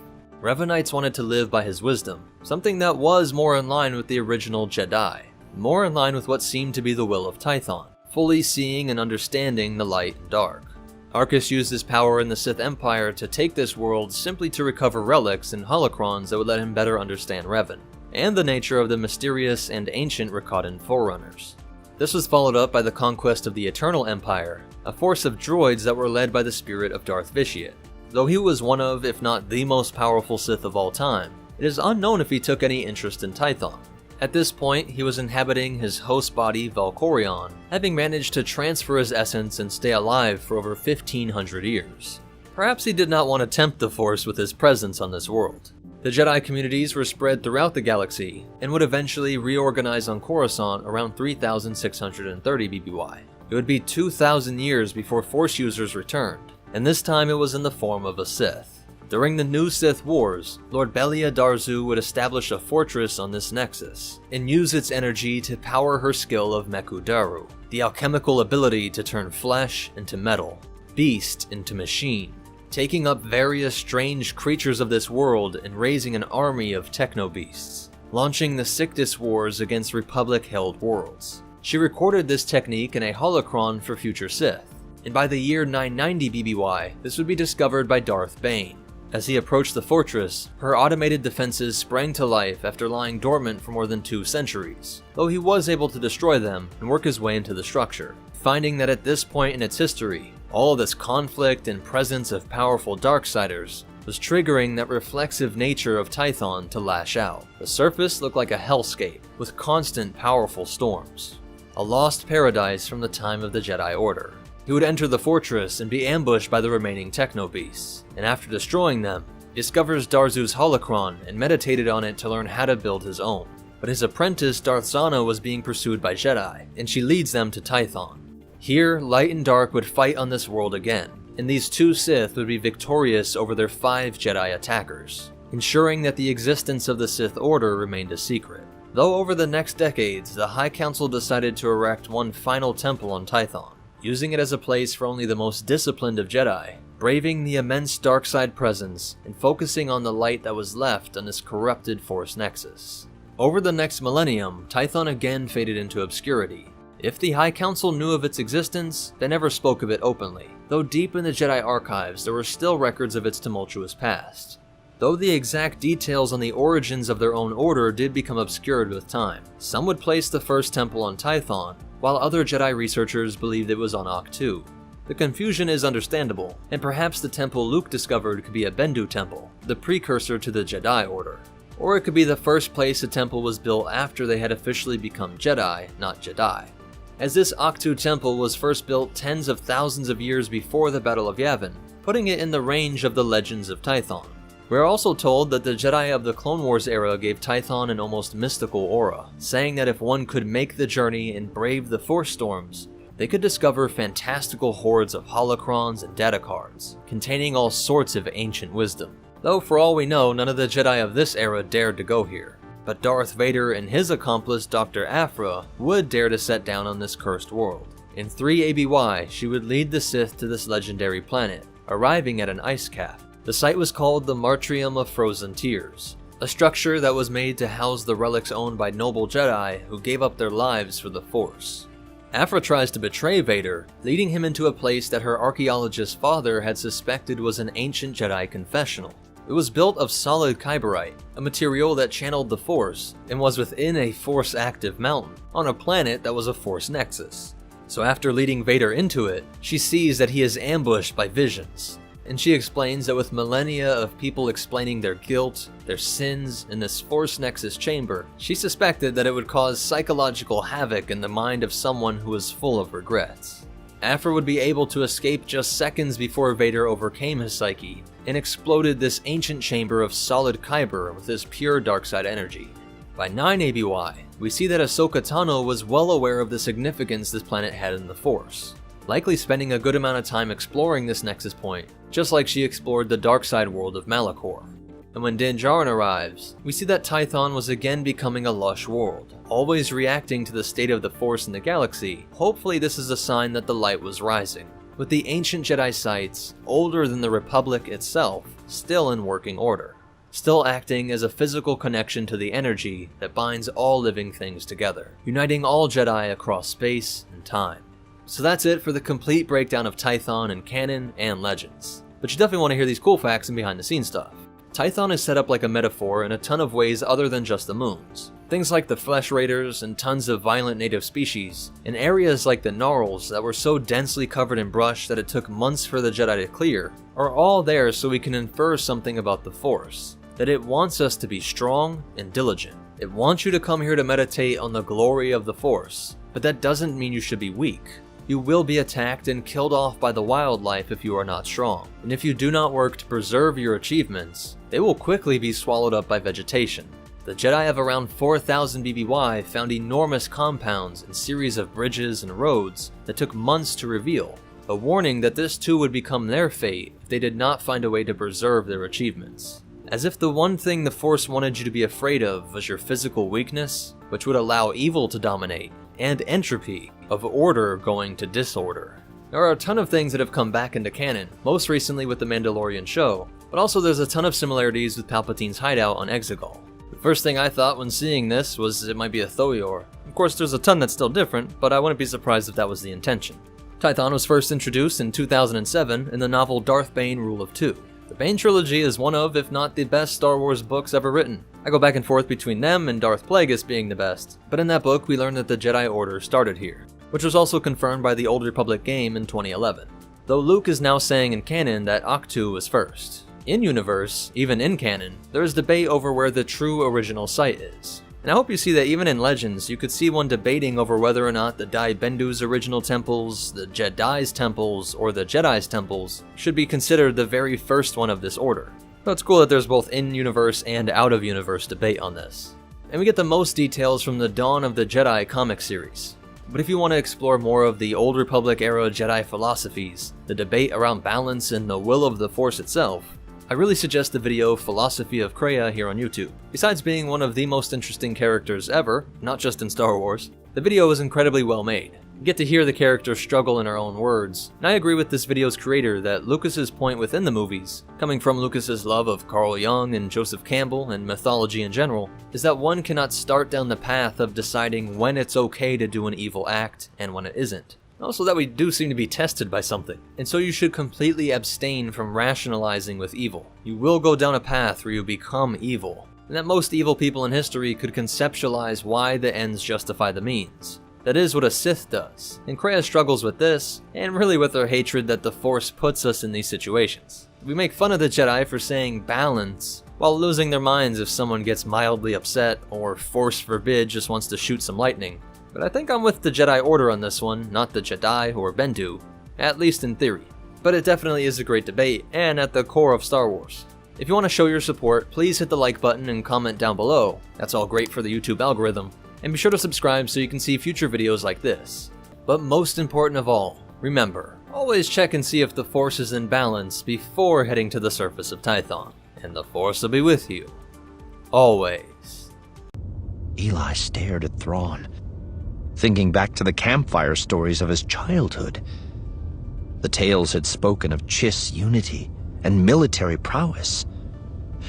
Revanites wanted to live by his wisdom, something that was more in line with the original Jedi, more in line with what seemed to be the will of Tython, fully seeing and understanding the light and dark. Arcus used his power in the Sith Empire to take this world simply to recover relics and holocrons that would let him better understand Revan, and the nature of the mysterious and ancient Rakatan Forerunners. This was followed up by the conquest of the Eternal Empire, a force of droids that were led by the spirit of Darth Vitiate. Though he was one of, if not the most powerful Sith of all time, it is unknown if he took any interest in Tython. At this point, he was inhabiting his host body Valkorion, having managed to transfer his essence and stay alive for over 1,500 years. Perhaps he did not want to tempt the Force with his presence on this world. The Jedi communities were spread throughout the galaxy, and would eventually reorganize on Coruscant around 3630 BBY. It would be 2,000 years before Force users returned, and this time it was in the form of a Sith. During the New Sith Wars, Lord Belia Darzu would establish a fortress on this nexus, and use its energy to power her skill of Meku Daru, the alchemical ability to turn flesh into metal, beast into machine, taking up various strange creatures of this world and raising an army of techno-beasts, launching the Sictus Wars against Republic-held worlds. She recorded this technique in a holocron for future Sith, and by the year 990 BBY, this would be discovered by Darth Bane. As he approached the fortress, her automated defenses sprang to life after lying dormant for more than 2 centuries, though he was able to destroy them and work his way into the structure, finding that at this point in its history, all of this conflict and presence of powerful Darksiders was triggering that reflexive nature of Tython to lash out. The surface looked like a hellscape, with constant powerful storms. A lost paradise from the time of the Jedi Order. He would enter the fortress and be ambushed by the remaining techno-beasts, and after destroying them, he discovers Darzu's holocron and meditated on it to learn how to build his own. But his apprentice Darth Zana was being pursued by Jedi, and she leads them to Tython. Here, light and dark would fight on this world again, and these two Sith would be victorious over their 5 Jedi attackers, ensuring that the existence of the Sith Order remained a secret. Though over the next decades, the High Council decided to erect one final temple on Tython, using it as a place for only the most disciplined of Jedi, braving the immense dark side presence and focusing on the light that was left on this corrupted Force Nexus. Over the next millennium, Tython again faded into obscurity. If the High Council knew of its existence, they never spoke of it openly, though deep in the Jedi archives there were still records of its tumultuous past. Though the exact details on the origins of their own order did become obscured with time, some would place the first temple on Tython, while other Jedi researchers believed it was on Ahch-To. The confusion is understandable, and perhaps the temple Luke discovered could be a Bendu temple, the precursor to the Jedi Order. Or it could be the first place a temple was built after they had officially become Jedi, not Jedi. As this Ahch-To temple was first built tens of thousands of years before the Battle of Yavin, putting it in the range of the legends of Tython. We are also told that the Jedi of the Clone Wars era gave Tython an almost mystical aura, saying that if one could make the journey and brave the Force storms, they could discover fantastical hordes of holocrons and data cards, containing all sorts of ancient wisdom. Though for all we know, none of the Jedi of this era dared to go here. But Darth Vader and his accomplice Dr. Aphra would dare to set down on this cursed world. In 3 ABY, she would lead the Sith to this legendary planet, arriving at an ice cap. The site was called the Martrium of Frozen Tears, a structure that was made to house the relics owned by noble Jedi who gave up their lives for the Force. Aphra tries to betray Vader, leading him into a place that her archaeologist father had suspected was an ancient Jedi confessional. It was built of solid kyberite, a material that channeled the Force, and was within a Force-active mountain, on a planet that was a Force nexus. So after leading Vader into it, she sees that he is ambushed by visions, and she explains that with millennia of people explaining their guilt, their sins in this Force Nexus chamber, she suspected that it would cause psychological havoc in the mind of someone who was full of regrets. Aphra would be able to escape just seconds before Vader overcame his psyche and exploded this ancient chamber of solid kyber with his pure darkside energy. By 9 ABY, we see that Ahsoka Tano was well aware of the significance this planet had in the Force, likely spending a good amount of time exploring this nexus point, just like she explored the darkside world of Malachor. And when Din Djarin arrives, we see that Tython was again becoming a lush world, always reacting to the state of the Force in the galaxy. Hopefully this is a sign that the light was rising, with the ancient Jedi sites, older than the Republic itself, still in working order, still acting as a physical connection to the energy that binds all living things together, uniting all Jedi across space and time. So that's it for the complete breakdown of Tython in canon and legends. But you definitely want to hear these cool facts and behind the scenes stuff. Tython is set up like a metaphor in a ton of ways other than just the moons. Things like the Flesh Raiders and tons of violent native species, and areas like the Gnarls that were so densely covered in brush that it took months for the Jedi to clear, are all there so we can infer something about the Force, that it wants us to be strong and diligent. It wants you to come here to meditate on the glory of the Force, but that doesn't mean you should be weak. You will be attacked and killed off by the wildlife if you are not strong, and if you do not work to preserve your achievements, they will quickly be swallowed up by vegetation. The Jedi of around 4000 BBY found enormous compounds and series of bridges and roads that took months to reveal, a warning that this too would become their fate if they did not find a way to preserve their achievements. As if the one thing the Force wanted you to be afraid of was your physical weakness, which would allow evil to dominate, and entropy, of order going to disorder. There are a ton of things that have come back into canon, most recently with the Mandalorian show, but also there's a ton of similarities with Palpatine's hideout on Exegol. The first thing I thought when seeing this was it might be a Thoyor. Of course there's a ton that's still different, but I wouldn't be surprised if that was the intention. Tython was first introduced in 2007 in the novel Darth Bane Rule of Two. The Bane trilogy is one of, if not the best Star Wars books ever written. I go back and forth between them and Darth Plagueis being the best, but in that book we learn that the Jedi Order started here, which was also confirmed by the Old Republic game in 2011. Though Luke is now saying in canon that Ahch-To was first. In-universe, even in canon, there is debate over where the true original site is. And I hope you see that even in Legends, you could see one debating over whether or not the Dai Bendu's original temples, the Jedi's temples, or the Jedi's temples should be considered the very first one of this order. So it's cool that there's both in-universe and out-of-universe debate on this. And we get the most details from the Dawn of the Jedi comic series. But if you want to explore more of the Old Republic era Jedi philosophies, the debate around balance and the will of the Force itself, I really suggest the video Philosophy of Kreia here on YouTube. Besides being one of the most interesting characters ever, not just in Star Wars, the video is incredibly well made. You get to hear the character struggle in her own words, and I agree with this video's creator that Lucas's point within the movies, coming from Lucas's love of Carl Jung and Joseph Campbell and mythology in general, is that one cannot start down the path of deciding when it's okay to do an evil act and when it isn't. Also that we do seem to be tested by something, and so you should completely abstain from rationalizing with evil. You will go down a path where you become evil, and that most evil people in history could conceptualize why the ends justify the means. That is what a Sith does, and Kreia struggles with this, and really with her hatred that the Force puts us in these situations. We make fun of the Jedi for saying balance, while losing their minds if someone gets mildly upset, or Force forbid just wants to shoot some lightning. But I think I'm with the Jedi Order on this one, not the Jedi or Bendu, at least in theory. But it definitely is a great debate, and at the core of Star Wars. If you want to show your support, please hit the like button and comment down below. That's all great for the YouTube algorithm. And be sure to subscribe so you can see future videos like this. But most important of all, remember, always check and see if the Force is in balance before heading to the surface of Tython. And the Force will be with you. Always. Eli stared at Thrawn, thinking back to the campfire stories of his childhood. The tales had spoken of Chiss unity and military prowess.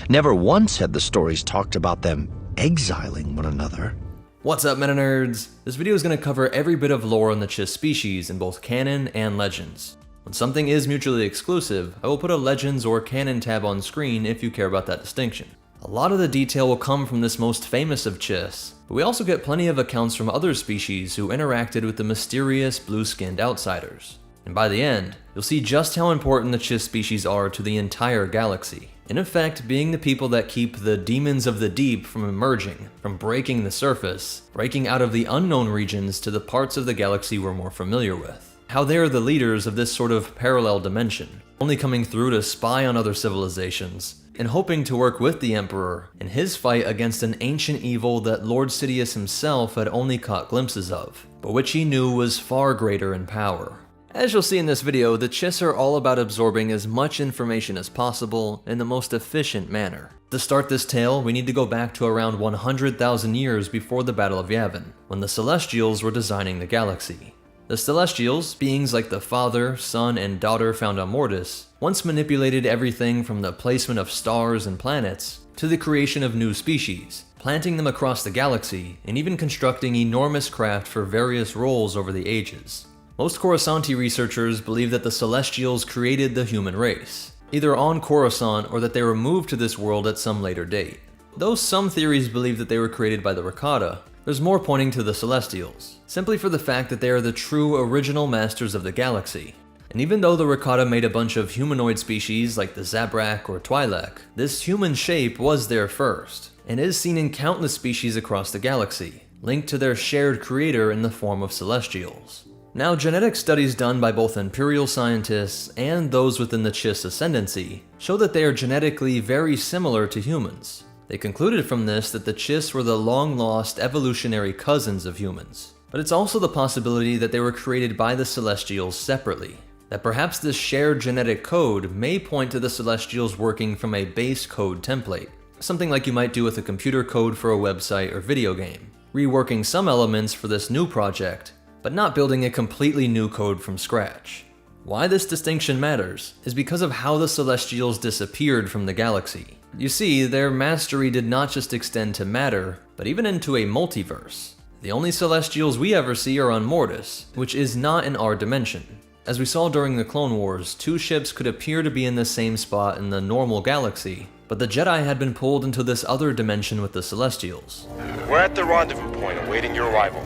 Never once had the stories talked about them exiling one another. What's up, MetaNerds? This video is going to cover every bit of lore on the Chiss species in both canon and Legends. When something is mutually exclusive, I will put a Legends or canon tab on screen if you care about that distinction. A lot of the detail will come from this most famous of Chiss, but we also get plenty of accounts from other species who interacted with the mysterious blue-skinned outsiders. And by the end, you'll see just how important the Chiss species are to the entire galaxy. In effect, being the people that keep the demons of the deep from emerging, from breaking the surface, breaking out of the unknown regions to the parts of the galaxy we're more familiar with. How they are the leaders of this sort of parallel dimension, only coming through to spy on other civilizations, and hoping to work with the Emperor in his fight against an ancient evil that Lord Sidious himself had only caught glimpses of, but which he knew was far greater in power. As you'll see in this video, the Chiss are all about absorbing as much information as possible in the most efficient manner. To start this tale, we need to go back to around 100,000 years before the Battle of Yavin, when the Celestials were designing the galaxy. The Celestials, beings like the father, son, and daughter found on Mortis, once manipulated everything from the placement of stars and planets to the creation of new species, planting them across the galaxy, and even constructing enormous craft for various roles over the ages. Most Coruscanti researchers believe that the Celestials created the human race, either on Coruscant or that they were moved to this world at some later date. Though some theories believe that they were created by the Rakata, there's more pointing to the Celestials, simply for the fact that they are the true original masters of the galaxy. And even though the Rakata made a bunch of humanoid species like the Zabrak or Twi'lek, this human shape was there first, and is seen in countless species across the galaxy, linked to their shared creator in the form of Celestials. Now, genetic studies done by both Imperial scientists and those within the Chiss ascendancy show that they are genetically very similar to humans. They concluded from this that the Chiss were the long-lost evolutionary cousins of humans. But it's also the possibility that they were created by the Celestials separately, that perhaps this shared genetic code may point to the Celestials working from a base code template, something like you might do with a computer code for a website or video game, reworking some elements for this new project, but not building a completely new code from scratch. Why this distinction matters is because of how the Celestials disappeared from the galaxy. You see, their mastery did not just extend to matter, but even into a multiverse. The only Celestials we ever see are on Mortis, which is not in our dimension. As we saw during the Clone Wars, two ships could appear to be in the same spot in the normal galaxy, but the Jedi had been pulled into this other dimension with the Celestials. We're at the rendezvous point awaiting your arrival.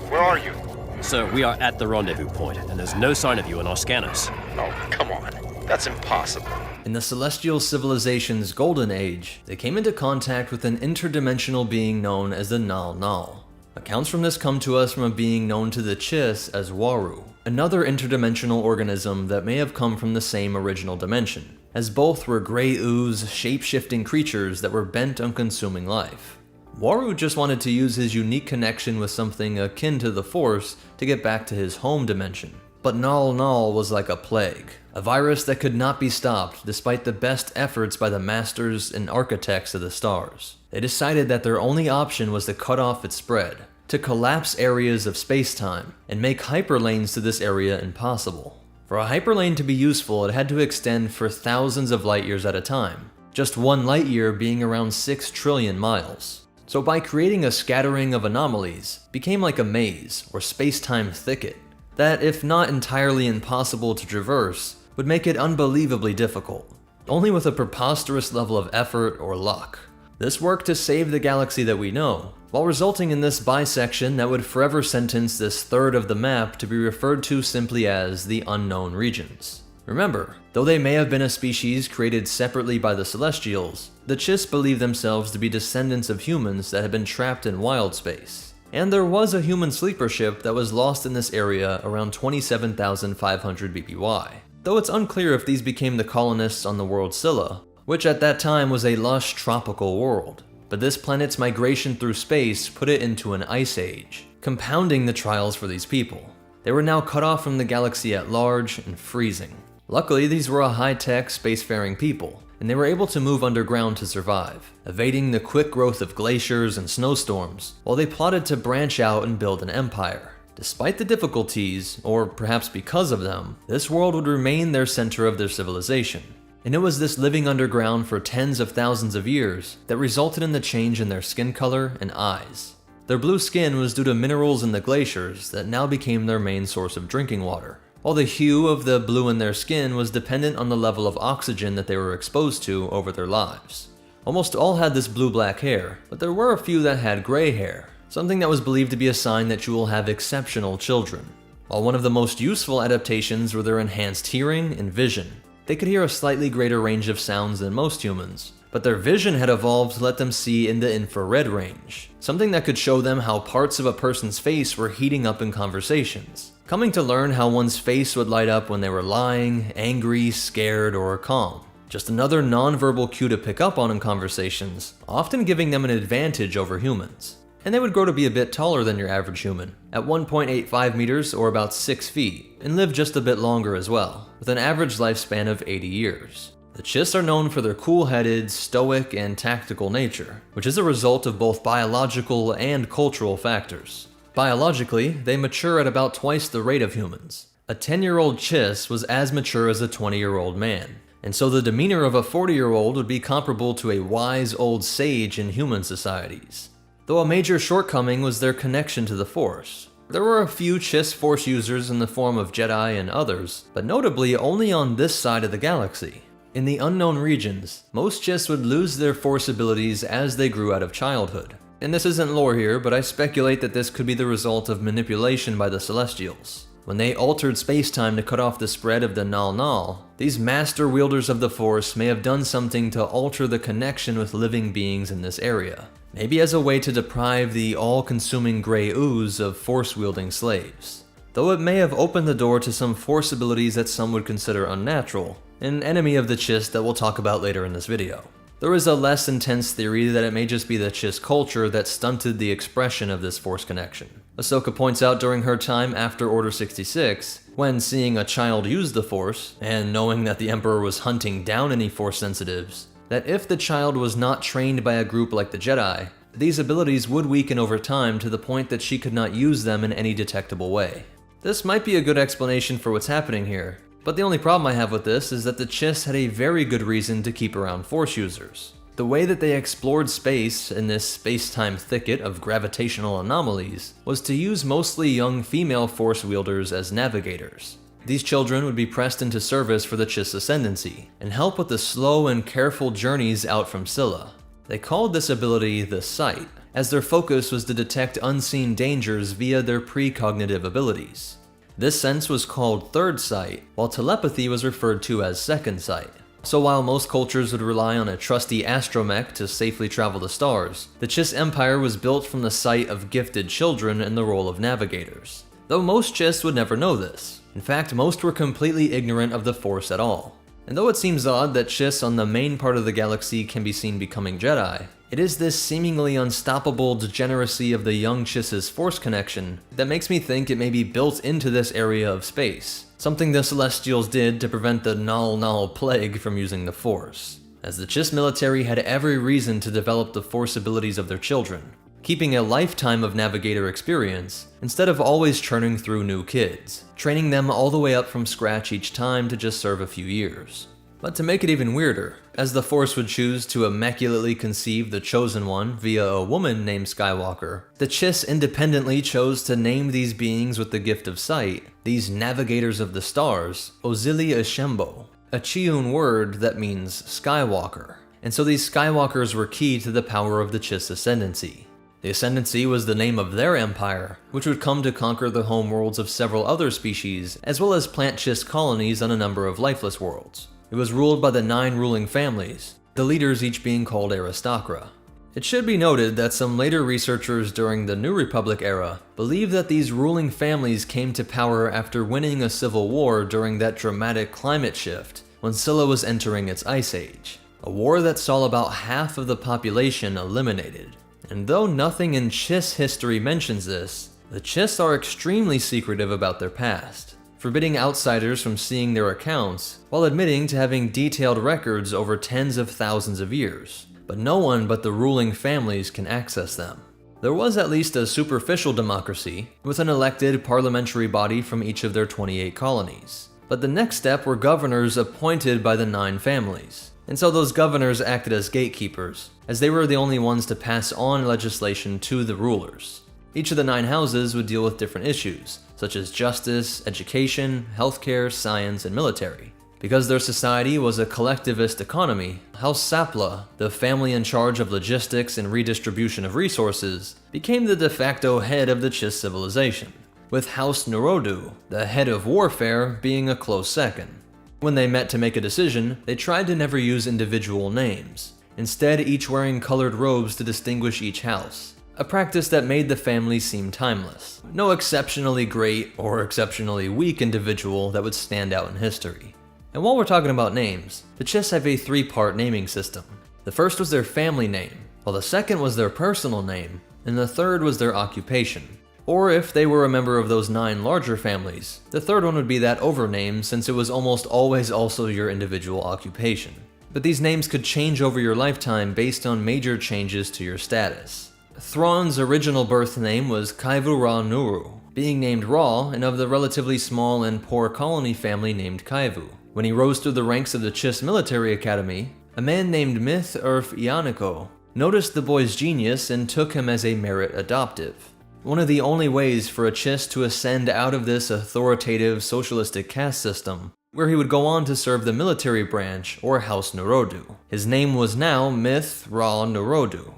Where are you? Sir, we are at the rendezvous point, and there's no sign of you on our scanners. Oh, come on. That's impossible. In the celestial civilization's golden age, they came into contact with an interdimensional being known as the Nal Nal. Accounts from this come to us from a being known to the Chiss as Waru, another interdimensional organism that may have come from the same original dimension, as both were gray ooze, shape-shifting creatures that were bent on consuming life. Waru just wanted to use his unique connection with something akin to the Force to get back to his home dimension. But Nal Nal was like a plague, a virus that could not be stopped despite the best efforts by the masters and architects of the stars. They decided that their only option was to cut off its spread, to collapse areas of space-time, and make hyperlanes to this area impossible. For a hyperlane to be useful, it had to extend for thousands of light years at a time, just one light year being around 6 trillion miles. So by creating a scattering of anomalies, became like a maze or space-time thicket, that, if not entirely impossible to traverse, would make it unbelievably difficult, only with a preposterous level of effort or luck. This worked to save the galaxy that we know, while resulting in this bisection that would forever sentence this third of the map to be referred to simply as the Unknown Regions. Remember, though they may have been a species created separately by the Celestials, the Chiss believed themselves to be descendants of humans that had been trapped in wild space. And there was a human sleeper ship that was lost in this area around 27,500 BBY, though it's unclear if these became the colonists on the world Scylla, which at that time was a lush tropical world. But this planet's migration through space put it into an ice age, compounding the trials for these people. They were now cut off from the galaxy at large and freezing. Luckily, these were a high-tech, spacefaring people, and they were able to move underground to survive, evading the quick growth of glaciers and snowstorms, while they plotted to branch out and build an empire. Despite the difficulties, or perhaps because of them, this world would remain their center of their civilization. And it was this living underground for tens of thousands of years that resulted in the change in their skin color and eyes. Their blue skin was due to minerals in the glaciers that now became their main source of drinking water, while the hue of the blue in their skin was dependent on the level of oxygen that they were exposed to over their lives. Almost all had this blue-black hair, but there were a few that had gray hair, something that was believed to be a sign that you will have exceptional children. While one of the most useful adaptations were their enhanced hearing and vision. They could hear a slightly greater range of sounds than most humans, but their vision had evolved to let them see in the infrared range, something that could show them how parts of a person's face were heating up in conversations, coming to learn how one's face would light up when they were lying, angry, scared, or calm. Just another non-verbal cue to pick up on in conversations, often giving them an advantage over humans. And they would grow to be a bit taller than your average human, at 1.85 meters or about 6 feet, and live just a bit longer as well, with an average lifespan of 80 years. The Chiss are known for their cool-headed, stoic, and tactical nature, which is a result of both biological and cultural factors. Biologically, they mature at about twice the rate of humans. A 10-year-old Chiss was as mature as a 20-year-old man, and so the demeanor of a 40-year-old would be comparable to a wise old sage in human societies. Though a major shortcoming was their connection to the Force. There were a few Chiss Force users in the form of Jedi and others, but notably only on this side of the galaxy. In the Unknown Regions, most Chiss would lose their Force abilities as they grew out of childhood. And this isn't lore here, but I speculate that this could be the result of manipulation by the Celestials. When they altered space-time to cut off the spread of the Nal Nal, these master wielders of the Force may have done something to alter the connection with living beings in this area. Maybe as a way to deprive the all-consuming gray ooze of Force-wielding slaves. Though it may have opened the door to some Force abilities that some would consider unnatural, an enemy of the Chiss that we'll talk about later in this video. There is a less intense theory that it may just be the Chiss culture that stunted the expression of this Force connection. Ahsoka points out during her time after Order 66, when seeing a child use the Force, and knowing that the Emperor was hunting down any Force sensitives, that if the child was not trained by a group like the Jedi, these abilities would weaken over time to the point that she could not use them in any detectable way. This might be a good explanation for what's happening here, but the only problem I have with this is that the Chiss had a very good reason to keep around Force users. The way that they explored space in this space-time thicket of gravitational anomalies was to use mostly young female Force wielders as navigators. These children would be pressed into service for the Chiss Ascendancy, and help with the slow and careful journeys out from Scylla. They called this ability the Sight, as their focus was to detect unseen dangers via their precognitive abilities. This sense was called third sight, while telepathy was referred to as second sight. So while most cultures would rely on a trusty astromech to safely travel the stars, the Chiss Empire was built from the sight of gifted children in the role of navigators. Though most Chiss would never know this. In fact, most were completely ignorant of the Force at all. And though it seems odd that Chiss on the main part of the galaxy can be seen becoming Jedi, it is this seemingly unstoppable degeneracy of the young Chiss's Force connection that makes me think it may be built into this area of space, something the Celestials did to prevent the Null plague from using the Force, as the Chiss military had every reason to develop the Force abilities of their children, keeping a lifetime of navigator experience instead of always churning through new kids, training them all the way up from scratch each time to just serve a few years. But to make it even weirder, as the Force would choose to immaculately conceive the Chosen One via a woman named Skywalker, the Chiss independently chose to name these beings with the gift of sight, these navigators of the stars, Ozili Ashembo, a Chiun word that means Skywalker. And so these Skywalkers were key to the power of the Chiss Ascendancy. The Ascendancy was the name of their empire, which would come to conquer the homeworlds of several other species, as well as plant Chiss colonies on a number of lifeless worlds. It was ruled by the 9 ruling families, the leaders each being called aristocra. It should be noted that some later researchers during the New Republic era believe that these ruling families came to power after winning a civil war during that dramatic climate shift when Scylla was entering its ice age, a war that saw about half of the population eliminated. And though nothing in Chiss history mentions this, the Chiss are extremely secretive about their past, forbidding outsiders from seeing their accounts while admitting to having detailed records over tens of thousands of years, but no one but the ruling families can access them. There was at least a superficial democracy, with an elected parliamentary body from each of their 28 colonies. But the next step were governors appointed by the 9 families. And so those governors acted as gatekeepers, as they were the only ones to pass on legislation to the rulers. Each of the 9 houses would deal with different issues, such as justice, education, healthcare, science, and military. Because their society was a collectivist economy, House Sapla, the family in charge of logistics and redistribution of resources, became the de facto head of the Chiss civilization, with House Narodu, the head of warfare, being a close second. When they met to make a decision, they tried to never use individual names, instead each wearing colored robes to distinguish each house, a practice that made the family seem timeless. No exceptionally great or exceptionally weak individual that would stand out in history. And while we're talking about names, the Chiss have a 3-part naming system. The first was their family name, while the second was their personal name, and the third was their occupation. Or if they were a member of those 9 larger families, the third one would be that overname, since it was almost always also your individual occupation. But these names could change over your lifetime based on major changes to your status. Thrawn's original birth name was Kaivu Ra Nuru, being named Ra and of the relatively small and poor colony family named Kaivu. When he rose through the ranks of the Chiss Military Academy, a man named Myth Urf Ianiko noticed the boy's genius and took him as a merit adoptive. One of the only ways for a Chiss to ascend out of this authoritative socialistic caste system, where he would go on to serve the military branch or House Narodu. His name was now Myth Ra Narodu.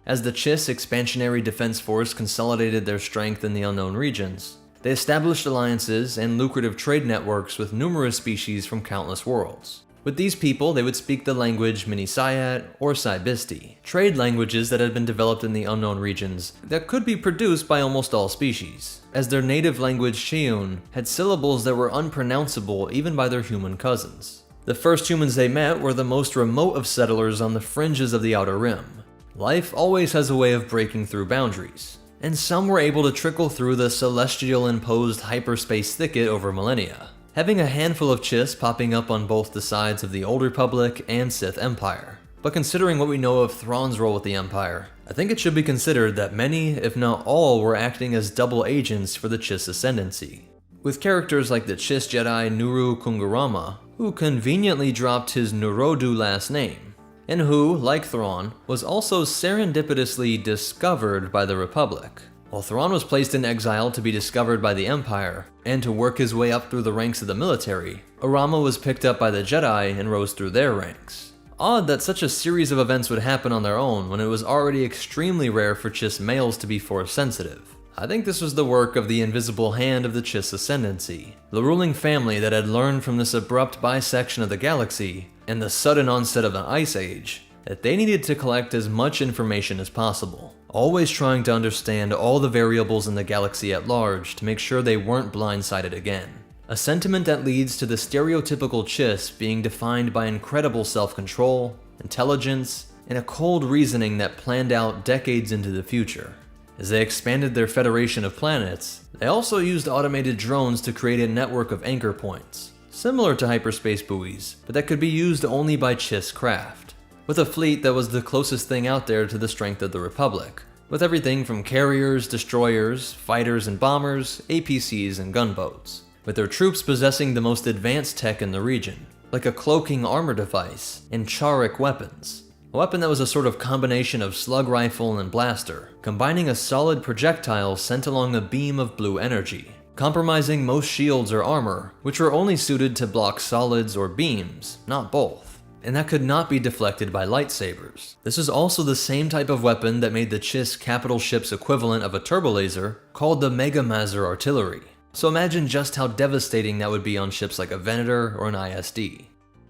As the Chiss Expansionary Defense Force consolidated their strength in the unknown regions, they established alliances and lucrative trade networks with numerous species from countless worlds. With these people, they would speak the language Minisayat or Saibisti, trade languages that had been developed in the unknown regions that could be produced by almost all species, as their native language Chiun had syllables that were unpronounceable even by their human cousins. The first humans they met were the most remote of settlers on the fringes of the Outer Rim. Life always has a way of breaking through boundaries, and some were able to trickle through the celestial-imposed hyperspace thicket over millennia, having a handful of Chiss popping up on both the sides of the Old Republic and Sith Empire. But considering what we know of Thrawn's role with the Empire, I think it should be considered that many, if not all, were acting as double agents for the Chiss Ascendancy. With characters like the Chiss Jedi Nuru Kungurama, who conveniently dropped his Narodu last name, and who, like Thrawn, was also serendipitously discovered by the Republic. While Thrawn was placed in exile to be discovered by the Empire, and to work his way up through the ranks of the military, Orama was picked up by the Jedi and rose through their ranks. Odd that such a series of events would happen on their own when it was already extremely rare for Chiss males to be Force sensitive. I think this was the work of the invisible hand of the Chiss Ascendancy, the ruling family that had learned from this abrupt bisection of the galaxy and the sudden onset of an ice age that they needed to collect as much information as possible, always trying to understand all the variables in the galaxy at large to make sure they weren't blindsided again. A sentiment that leads to the stereotypical Chiss being defined by incredible self-control, intelligence, and a cold reasoning that planned out decades into the future. As they expanded their federation of planets, they also used automated drones to create a network of anchor points, similar to hyperspace buoys, but that could be used only by Chiss craft, with a fleet that was the closest thing out there to the strength of the Republic, with everything from carriers, destroyers, fighters and bombers, APCs and gunboats, with their troops possessing the most advanced tech in the region, like a cloaking armor device and Charic weapons. A weapon that was a sort of combination of slug rifle and blaster, combining a solid projectile sent along a beam of blue energy, compromising most shields or armor, which were only suited to block solids or beams, not both, and that could not be deflected by lightsabers. This is also the same type of weapon that made the Chiss capital ship's equivalent of a turbolaser, called the Mega Mazer artillery. So imagine just how devastating that would be on ships like a Venator or an ISD.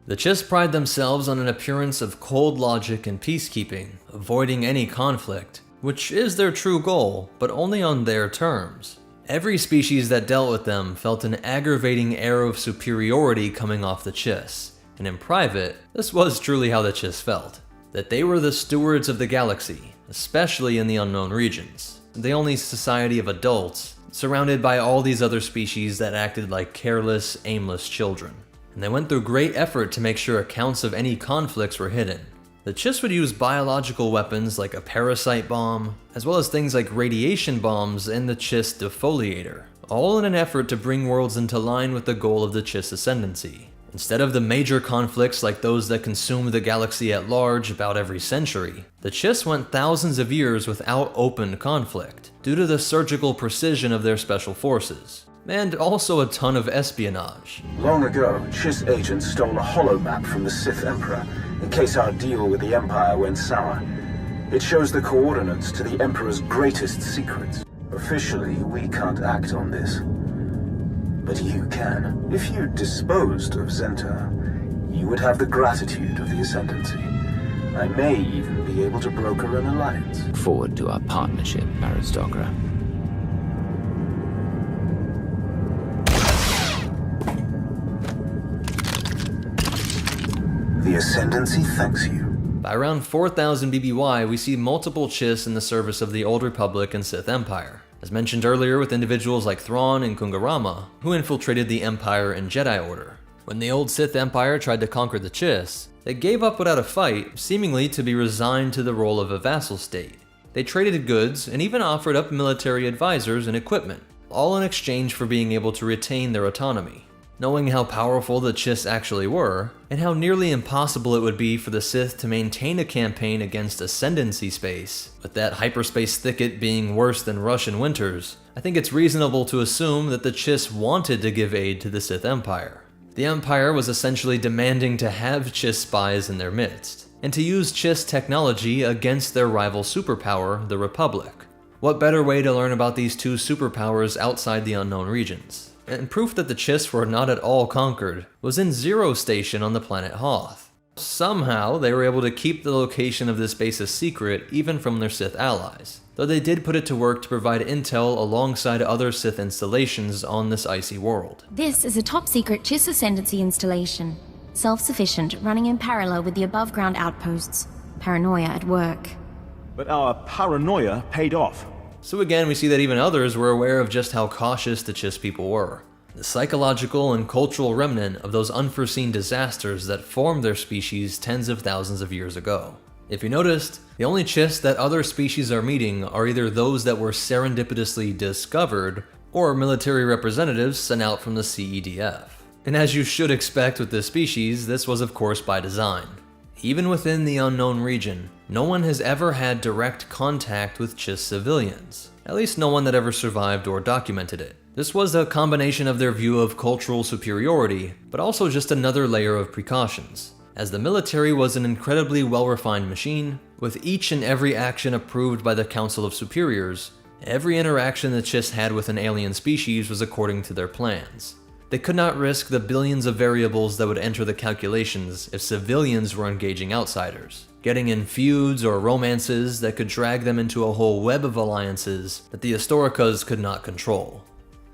The Chiss pride themselves on an appearance of cold logic and peacekeeping, avoiding any conflict, which is their true goal, but only on their terms. Every species that dealt with them felt an aggravating air of superiority coming off the Chiss, and in private, this was truly how the Chiss felt, that they were the stewards of the galaxy, especially in the unknown regions, the only society of adults, surrounded by all these other species that acted like careless, aimless children. And they went through great effort to make sure accounts of any conflicts were hidden. The Chiss would use biological weapons like a parasite bomb, as well as things like radiation bombs and the Chiss defoliator, all in an effort to bring worlds into line with the goal of the Chiss Ascendancy. Instead of the major conflicts like those that consumed the galaxy at large about every century, the Chiss went thousands of years without open conflict, due to the surgical precision of their special forces, and also a ton of espionage. Long ago, Chiss agents stole a holomap from the Sith Emperor, in case our deal with the Empire went sour. It shows the coordinates to the Emperor's greatest secrets. Officially, we can't act on this. But you can. If you disposed of Zenta, you would have the gratitude of the Ascendancy. I may even be able to broker an alliance. Forward to our partnership, Aristocrat. The Ascendancy thanks you. By around 4000 BBY, we see multiple Chiss in the service of the Old Republic and Sith Empire, as mentioned earlier with individuals like Thrawn and Kungarama, who infiltrated the Empire and Jedi Order. When the old Sith Empire tried to conquer the Chiss, they gave up without a fight, seemingly to be resigned to the role of a vassal state. They traded goods and even offered up military advisors and equipment, all in exchange for being able to retain their autonomy. Knowing how powerful the Chiss actually were, and how nearly impossible it would be for the Sith to maintain a campaign against Ascendancy space, with that hyperspace thicket being worse than Russian winters, I think it's reasonable to assume that the Chiss wanted to give aid to the Sith Empire. The Empire was essentially demanding to have Chiss spies in their midst, and to use Chiss technology against their rival superpower, the Republic. What better way to learn about these two superpowers outside the unknown regions? And proof that the Chiss were not at all conquered was in Zero Station on the planet Hoth. Somehow, they were able to keep the location of this base a secret even from their Sith allies, though they did put it to work to provide intel alongside other Sith installations on this icy world. This is a top-secret Chiss Ascendancy installation, self-sufficient, running in parallel with the above-ground outposts. Paranoia at work. But our paranoia paid off. So again, we see that even others were aware of just how cautious the Chiss people were. The psychological and cultural remnant of those unforeseen disasters that formed their species tens of thousands of years ago. If you noticed, the only Chiss that other species are meeting are either those that were serendipitously discovered, or military representatives sent out from the CEDF. And as you should expect with this species, this was of course by design. Even within the unknown region, no one has ever had direct contact with Chiss civilians, at least no one that ever survived or documented it. This was a combination of their view of cultural superiority, but also just another layer of precautions, as the military was an incredibly well-refined machine, with each and every action approved by the Council of Superiors, Every interaction the Chiss had with an alien species was according to their plans. They could not risk the billions of variables that would enter the calculations if civilians were engaging outsiders, getting in feuds or romances that could drag them into a whole web of alliances that the Historicas could not control.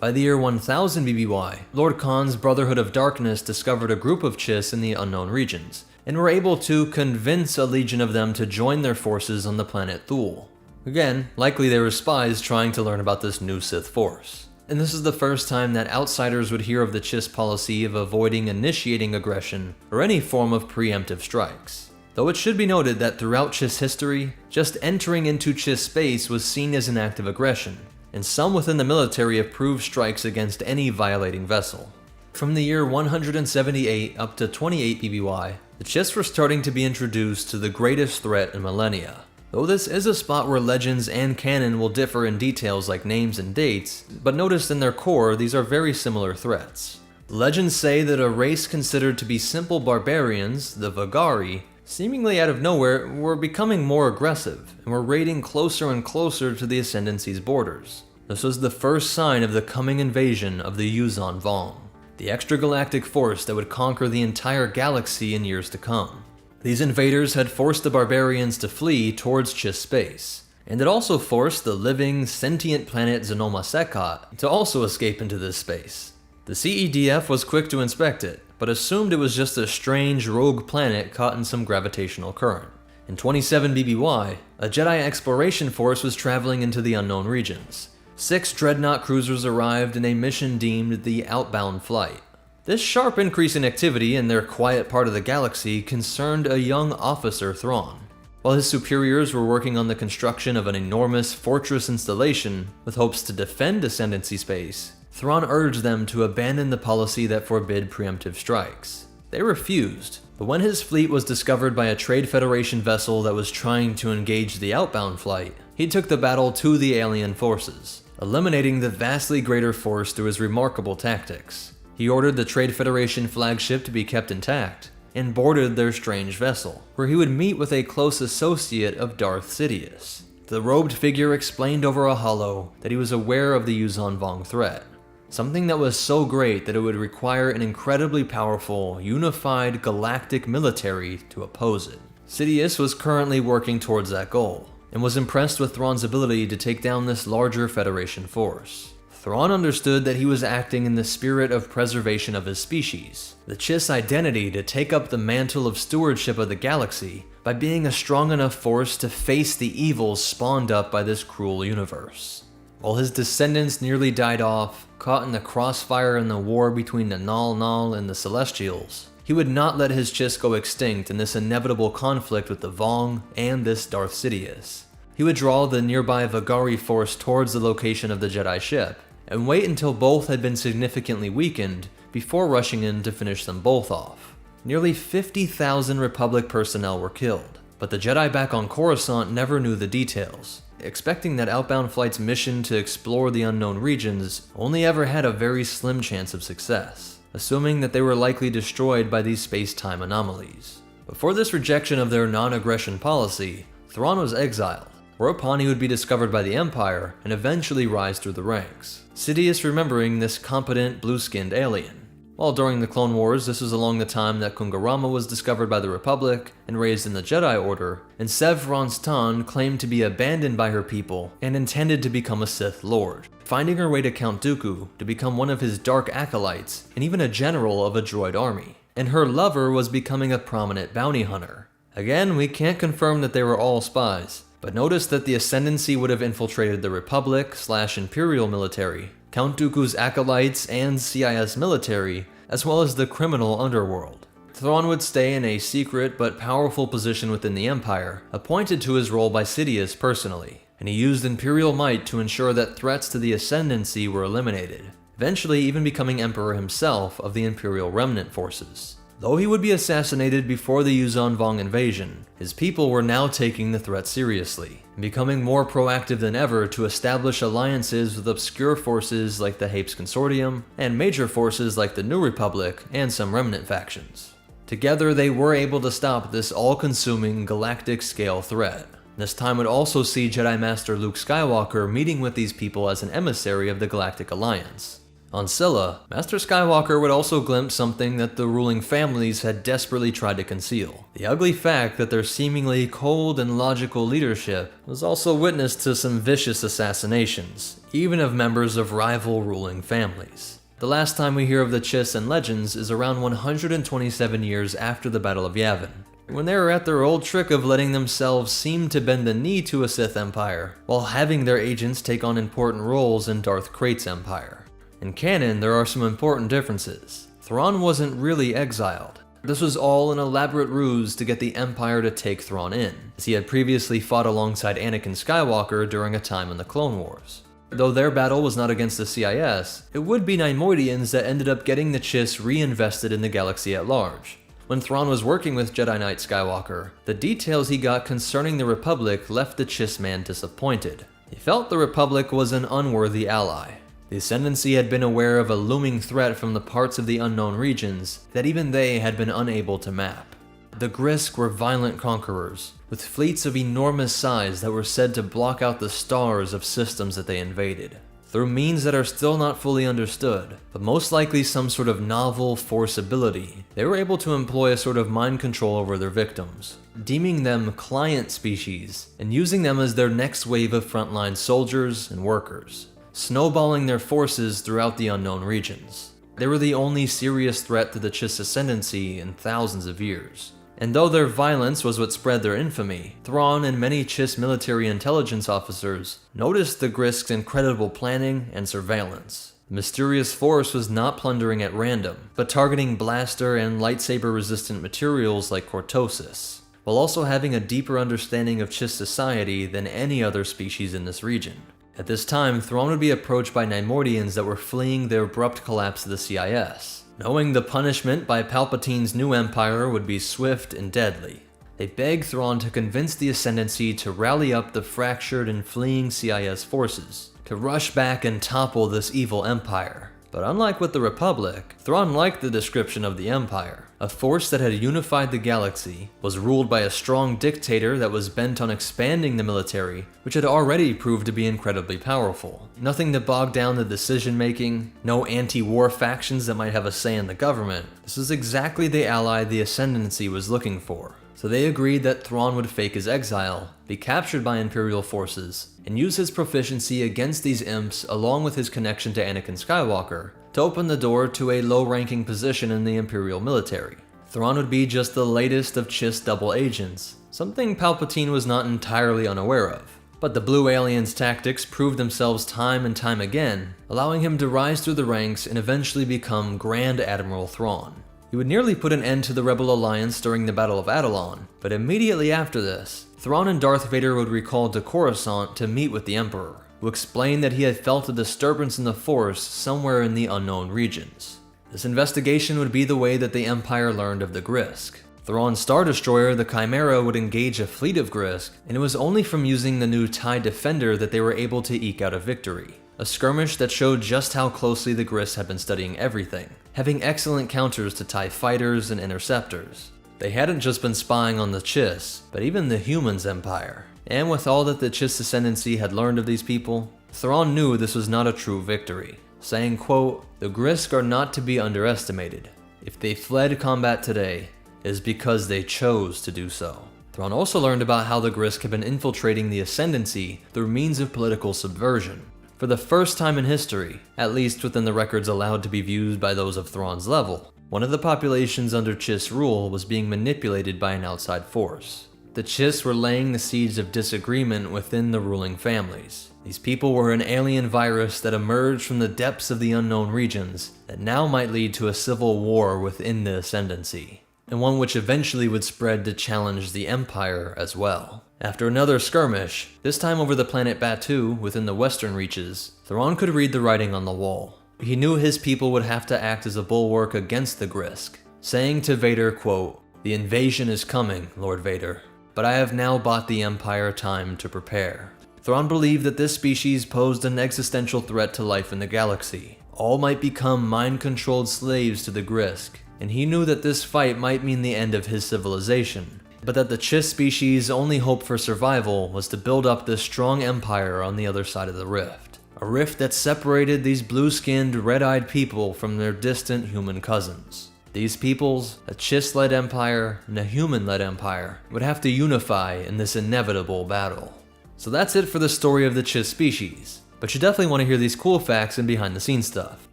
By the year 1000 BBY, Lord Khan's Brotherhood of Darkness discovered a group of Chiss in the unknown regions, and were able to convince a legion of them to join their forces on the planet Thule. Again, likely they were spies trying to learn about this new Sith force. And this is the first time that outsiders would hear of the Chiss policy of avoiding initiating aggression or any form of preemptive strikes. Though it should be noted that throughout Chiss history, just entering into Chiss space was seen as an act of aggression, and some within the military approved strikes against any violating vessel. From the year 178 up to 28 BBY, the Chiss were starting to be introduced to the greatest threat in millennia. Though this is a spot where legends and canon will differ in details like names and dates, but notice in their core these are very similar threats. Legends say that a race considered to be simple barbarians, the Vagari, seemingly out of nowhere were becoming more aggressive and were raiding closer and closer to the Ascendancy's borders. This was the first sign of the coming invasion of the Yuuzhan Vong, the extragalactic force that would conquer the entire galaxy in years to come. These invaders had forced the barbarians to flee towards Chiss space, and it also forced the living, sentient planet Xenoma Sekot to also escape into this space. The CEDF was quick to inspect it, but assumed it was just a strange rogue planet caught in some gravitational current. In 27 BBY, a Jedi exploration force was traveling into the unknown regions. 6 dreadnought cruisers arrived in a mission deemed the Outbound Flight. This sharp increase in activity in their quiet part of the galaxy concerned a young officer Thrawn. While his superiors were working on the construction of an enormous fortress installation with hopes to defend Ascendancy space, Thrawn urged them to abandon the policy that forbid preemptive strikes. They refused, but when his fleet was discovered by a Trade Federation vessel that was trying to engage the outbound flight, he took the battle to the alien forces, eliminating the vastly greater force through his remarkable tactics. He ordered the Trade Federation flagship to be kept intact, and boarded their strange vessel, where he would meet with a close associate of Darth Sidious. The robed figure explained over a holo that he was aware of the Yuuzhan Vong threat, something that was so great that it would require an incredibly powerful, unified galactic military to oppose it. Sidious was currently working towards that goal, and was impressed with Thrawn's ability to take down this larger Federation force. Thrawn understood that he was acting in the spirit of preservation of his species, the Chiss identity to take up the mantle of stewardship of the galaxy by being a strong enough force to face the evils spawned up by this cruel universe. While his descendants nearly died off, caught in the crossfire in the war between the Nal Nal and the Celestials, he would not let his Chiss go extinct in this inevitable conflict with the Vong and this Darth Sidious. He would draw the nearby Vagari force towards the location of the Jedi ship, and wait until both had been significantly weakened before rushing in to finish them both off. Nearly 50,000 Republic personnel were killed, but the Jedi back on Coruscant never knew the details, expecting that Outbound Flight's mission to explore the unknown regions only ever had a very slim chance of success, assuming that they were likely destroyed by these space-time anomalies. But for this rejection of their non-aggression policy, Thrawn was exiled, whereupon he would be discovered by the Empire and eventually rise through the ranks, Sidious remembering this competent blue-skinned alien. While during the Clone Wars, this was along the time that Kungarama was discovered by the Republic and raised in the Jedi Order, and Sev Ronstan claimed to be abandoned by her people and intended to become a Sith Lord, finding her way to Count Dooku to become one of his dark acolytes and even a general of a droid army. And her lover was becoming a prominent bounty hunter. Again, we can't confirm that they were all spies, but notice that the Ascendancy would have infiltrated the Republic/Imperial military, Count Dooku's acolytes and CIS military, as well as the criminal underworld. Thrawn would stay in a secret but powerful position within the Empire, appointed to his role by Sidious personally, and he used Imperial might to ensure that threats to the Ascendancy were eliminated, eventually even becoming Emperor himself of the Imperial Remnant forces. Though he would be assassinated before the Yuuzhan Vong invasion, his people were now taking the threat seriously, and becoming more proactive than ever to establish alliances with obscure forces like the Hapes Consortium, and major forces like the New Republic and some remnant factions. Together they were able to stop this all-consuming galactic-scale threat. This time would also see Jedi Master Luke Skywalker meeting with these people as an emissary of the Galactic Alliance. On Scylla, Master Skywalker would also glimpse something that the ruling families had desperately tried to conceal. The ugly fact that their seemingly cold and logical leadership was also witness to some vicious assassinations, even of members of rival ruling families. The last time we hear of the Chiss and Legends is around 127 years after the Battle of Yavin, when they were at their old trick of letting themselves seem to bend the knee to a Sith Empire, while having their agents take on important roles in Darth Krayt's empire. In canon, there are some important differences. Thrawn wasn't really exiled. This was all an elaborate ruse to get the Empire to take Thrawn in, as he had previously fought alongside Anakin Skywalker during a time in the Clone Wars. Though their battle was not against the CIS, it would be Neimoidians that ended up getting the Chiss reinvested in the galaxy at large. When Thrawn was working with Jedi Knight Skywalker, the details he got concerning the Republic left the Chiss man disappointed. He felt the Republic was an unworthy ally. The Ascendancy had been aware of a looming threat from the parts of the unknown regions that even they had been unable to map. The Grisk were violent conquerors, with fleets of enormous size that were said to block out the stars of systems that they invaded. Through means that are still not fully understood, but most likely some sort of novel force ability, they were able to employ a sort of mind control over their victims, deeming them client species and using them as their next wave of frontline soldiers and workers, snowballing their forces throughout the unknown regions. They were the only serious threat to the Chiss Ascendancy in thousands of years. And though their violence was what spread their infamy, Thrawn and many Chiss military intelligence officers noticed the Grisk's incredible planning and surveillance. The mysterious force was not plundering at random, but targeting blaster and lightsaber-resistant materials like cortosis, while also having a deeper understanding of Chiss society than any other species in this region. At this time, Thrawn would be approached by Neimoidians that were fleeing the abrupt collapse of the CIS. Knowing the punishment by Palpatine's new empire would be swift and deadly, they begged Thrawn to convince the Ascendancy to rally up the fractured and fleeing CIS forces, to rush back and topple this evil empire. But unlike with the Republic, Thrawn liked the description of the Empire. A force that had unified the galaxy, was ruled by a strong dictator that was bent on expanding the military, which had already proved to be incredibly powerful. Nothing to bog down the decision-making, no anti-war factions that might have a say in the government. This was exactly the ally the Ascendancy was looking for. So they agreed that Thrawn would fake his exile, be captured by Imperial forces, and use his proficiency against these imps along with his connection to Anakin Skywalker to open the door to a low-ranking position in the Imperial military. Thrawn would be just the latest of Chiss double agents, something Palpatine was not entirely unaware of. But the Blue Alien's tactics proved themselves time and time again, allowing him to rise through the ranks and eventually become Grand Admiral Thrawn. He would nearly put an end to the Rebel Alliance during the Battle of Atollon, but immediately after this, Thrawn and Darth Vader would recall to Coruscant to meet with the Emperor, who explained that he had felt a disturbance in the Force somewhere in the unknown regions. This investigation would be the way that the Empire learned of the Grisk. Thrawn's Star Destroyer, the Chimera, would engage a fleet of Grisk, and it was only from using the new TIE Defender that they were able to eke out a victory. A skirmish that showed just how closely the Grisk had been studying everything, having excellent counters to TIE fighters and interceptors. They hadn't just been spying on the Chiss, but even the humans' empire. And with all that the Chiss Ascendancy had learned of these people, Thrawn knew this was not a true victory, saying, quote, "The Grisk are not to be underestimated. If they fled combat today, it is because they chose to do so." Thrawn also learned about how the Grisk had been infiltrating the Ascendancy through means of political subversion. For the first time in history, at least within the records allowed to be viewed by those of Thrawn's level, one of the populations under Chiss rule was being manipulated by an outside force. The Chiss were laying the seeds of disagreement within the ruling families. These people were an alien virus that emerged from the depths of the unknown regions that now might lead to a civil war within the Ascendancy, and one which eventually would spread to challenge the Empire as well. After another skirmish, this time over the planet Batuu within the western reaches, Thrawn could read the writing on the wall. He knew his people would have to act as a bulwark against the Grisk, saying to Vader, quote, "The invasion is coming, Lord Vader, but I have now bought the Empire time to prepare." Thrawn believed that this species posed an existential threat to life in the galaxy. All might become mind-controlled slaves to the Grisk, and he knew that this fight might mean the end of his civilization. but that the Chiss species' only hope for survival was to build up this strong empire on the other side of the rift. A rift that separated these blue-skinned, red-eyed people from their distant human cousins. These peoples, a Chiss-led empire and a human-led empire, would have to unify in this inevitable battle. So that's it for the story of the Chiss species, but you definitely want to hear these cool facts and behind-the-scenes stuff.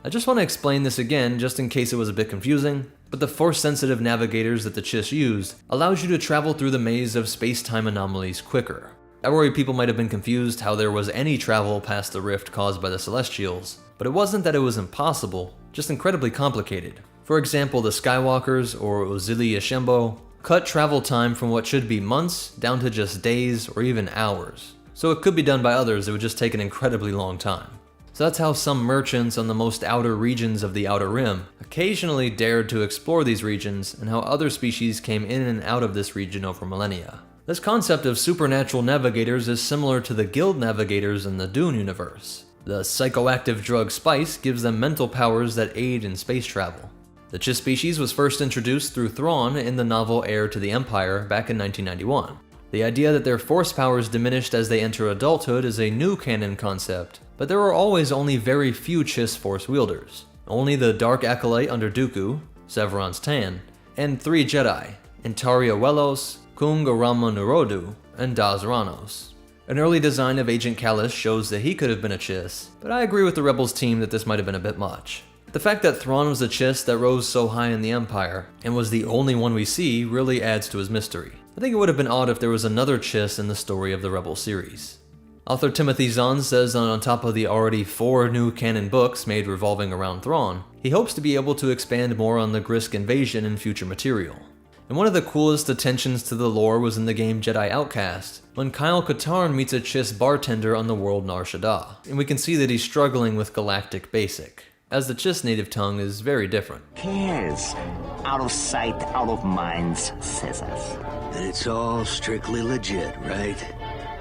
I just want to explain this again just in case it was a bit confusing, but the force-sensitive navigators that the Chiss used allows you to travel through the maze of space-time anomalies quicker. I worry people might have been confused how there was any travel past the rift caused by the Celestials, but it wasn't that it was impossible, just incredibly complicated. For example, the Skywalkers, or Ozili Ashembo, cut travel time from what should be months down to just days or even hours. So it could be done by others, it would just take an incredibly long time. So that's how some merchants on the most outer regions of the Outer Rim occasionally dared to explore these regions, and how other species came in and out of this region over millennia. This concept of supernatural navigators is similar to the guild navigators in the Dune universe. The psychoactive drug spice gives them mental powers that aid in space travel. The Chiss species was first introduced through Thrawn in the novel Heir to the Empire back in 1991. The idea that their force powers diminished as they enter adulthood is a new canon concept, but there were always only very few Chiss force wielders. Only the Dark Acolyte under Dooku, Severon's Tan, and 3 Jedi, Intaria Wellos, Kung Arama Nurodu, and Daz Ranos. An early design of Agent Kallus shows that he could have been a Chiss, but I agree with the Rebels team that this might have been a bit much. The fact that Thrawn was a Chiss that rose so high in the Empire, and was the only one we see, really adds to his mystery. I think it would have been odd if there was another Chiss in the story of the Rebel series. Author Timothy Zahn says that on top of the already 4 new canon books made revolving around Thrawn, he hopes to be able to expand more on the Grisk invasion in future material. And one of the coolest attentions to the lore was in the game Jedi Outcast, when Kyle Katarn meets a Chiss bartender on the world Nar Shaddaa, and we can see that he's struggling with Galactic Basic, as the Chiss native tongue is very different. Cares? Out of sight, out of minds, says us. And it's all strictly legit, right?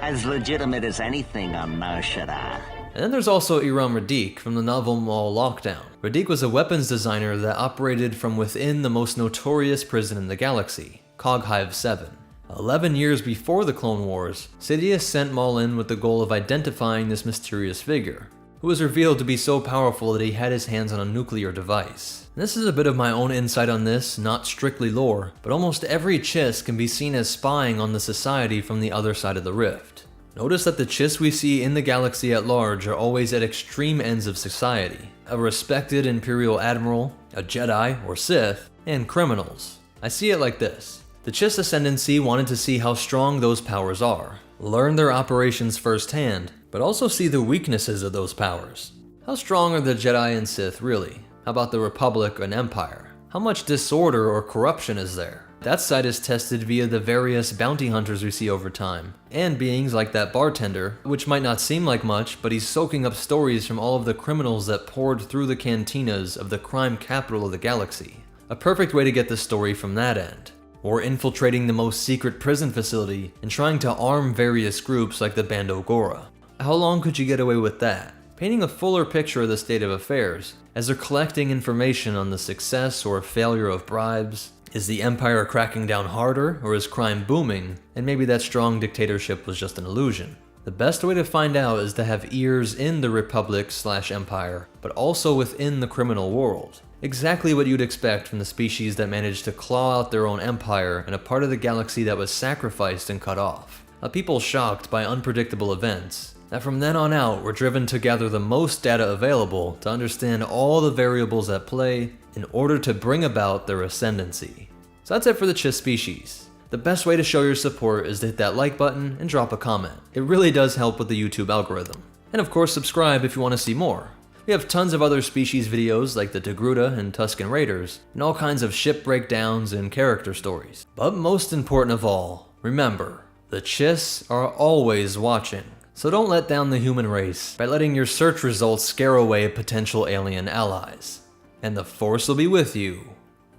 As legitimate as anything on Nar Shaddaa. And then there's also Iram Radiq from the novel Maul Lockdown. Radiq was a weapons designer that operated from within the most notorious prison in the galaxy, Coghive 7. 11 years before the Clone Wars, Sidious sent Maul in with the goal of identifying this mysterious figure, who was revealed to be so powerful that he had his hands on a nuclear device. And this is a bit of my own insight on this, not strictly lore, but almost every Chiss can be seen as spying on the society from the other side of the rift. Notice that the Chiss we see in the galaxy at large are always at extreme ends of society. A respected Imperial Admiral, a Jedi or Sith, and criminals. I see it like this. The Chiss Ascendancy wanted to see how strong those powers are, learn their operations firsthand, but also see the weaknesses of those powers. How strong are the Jedi and Sith really? How about the Republic and Empire? How much disorder or corruption is there? That side is tested via the various bounty hunters we see over time, and beings like that bartender, which might not seem like much, but he's soaking up stories from all of the criminals that poured through the cantinas of the crime capital of the galaxy. A perfect way to get the story from that end. Or infiltrating the most secret prison facility and trying to arm various groups like the Bando Gora. How long could you get away with that? Painting a fuller picture of the state of affairs, as they're collecting information on the success or failure of bribes. Is the Empire cracking down harder, or is crime booming, and maybe that strong dictatorship was just an illusion? The best way to find out is to have ears in the Republic/Empire, but also within the criminal world. Exactly what you'd expect from the species that managed to claw out their own empire in a part of the galaxy that was sacrificed and cut off. A people shocked by unpredictable events, that from then on out were driven to gather the most data available to understand all the variables at play in order to bring about their ascendancy. So that's it for the Chiss species. The best way to show your support is to hit that like button and drop a comment. It really does help with the YouTube algorithm. And of course subscribe if you want to see more. We have tons of other species videos like the Togruta and Tusken Raiders, and all kinds of ship breakdowns and character stories. But most important of all, remember, the Chiss are always watching. So don't let down the human race by letting your search results scare away potential alien allies. And the Force will be with you,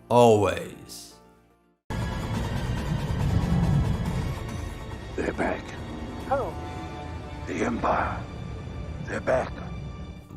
always. They're back. Who? The Empire. They're back.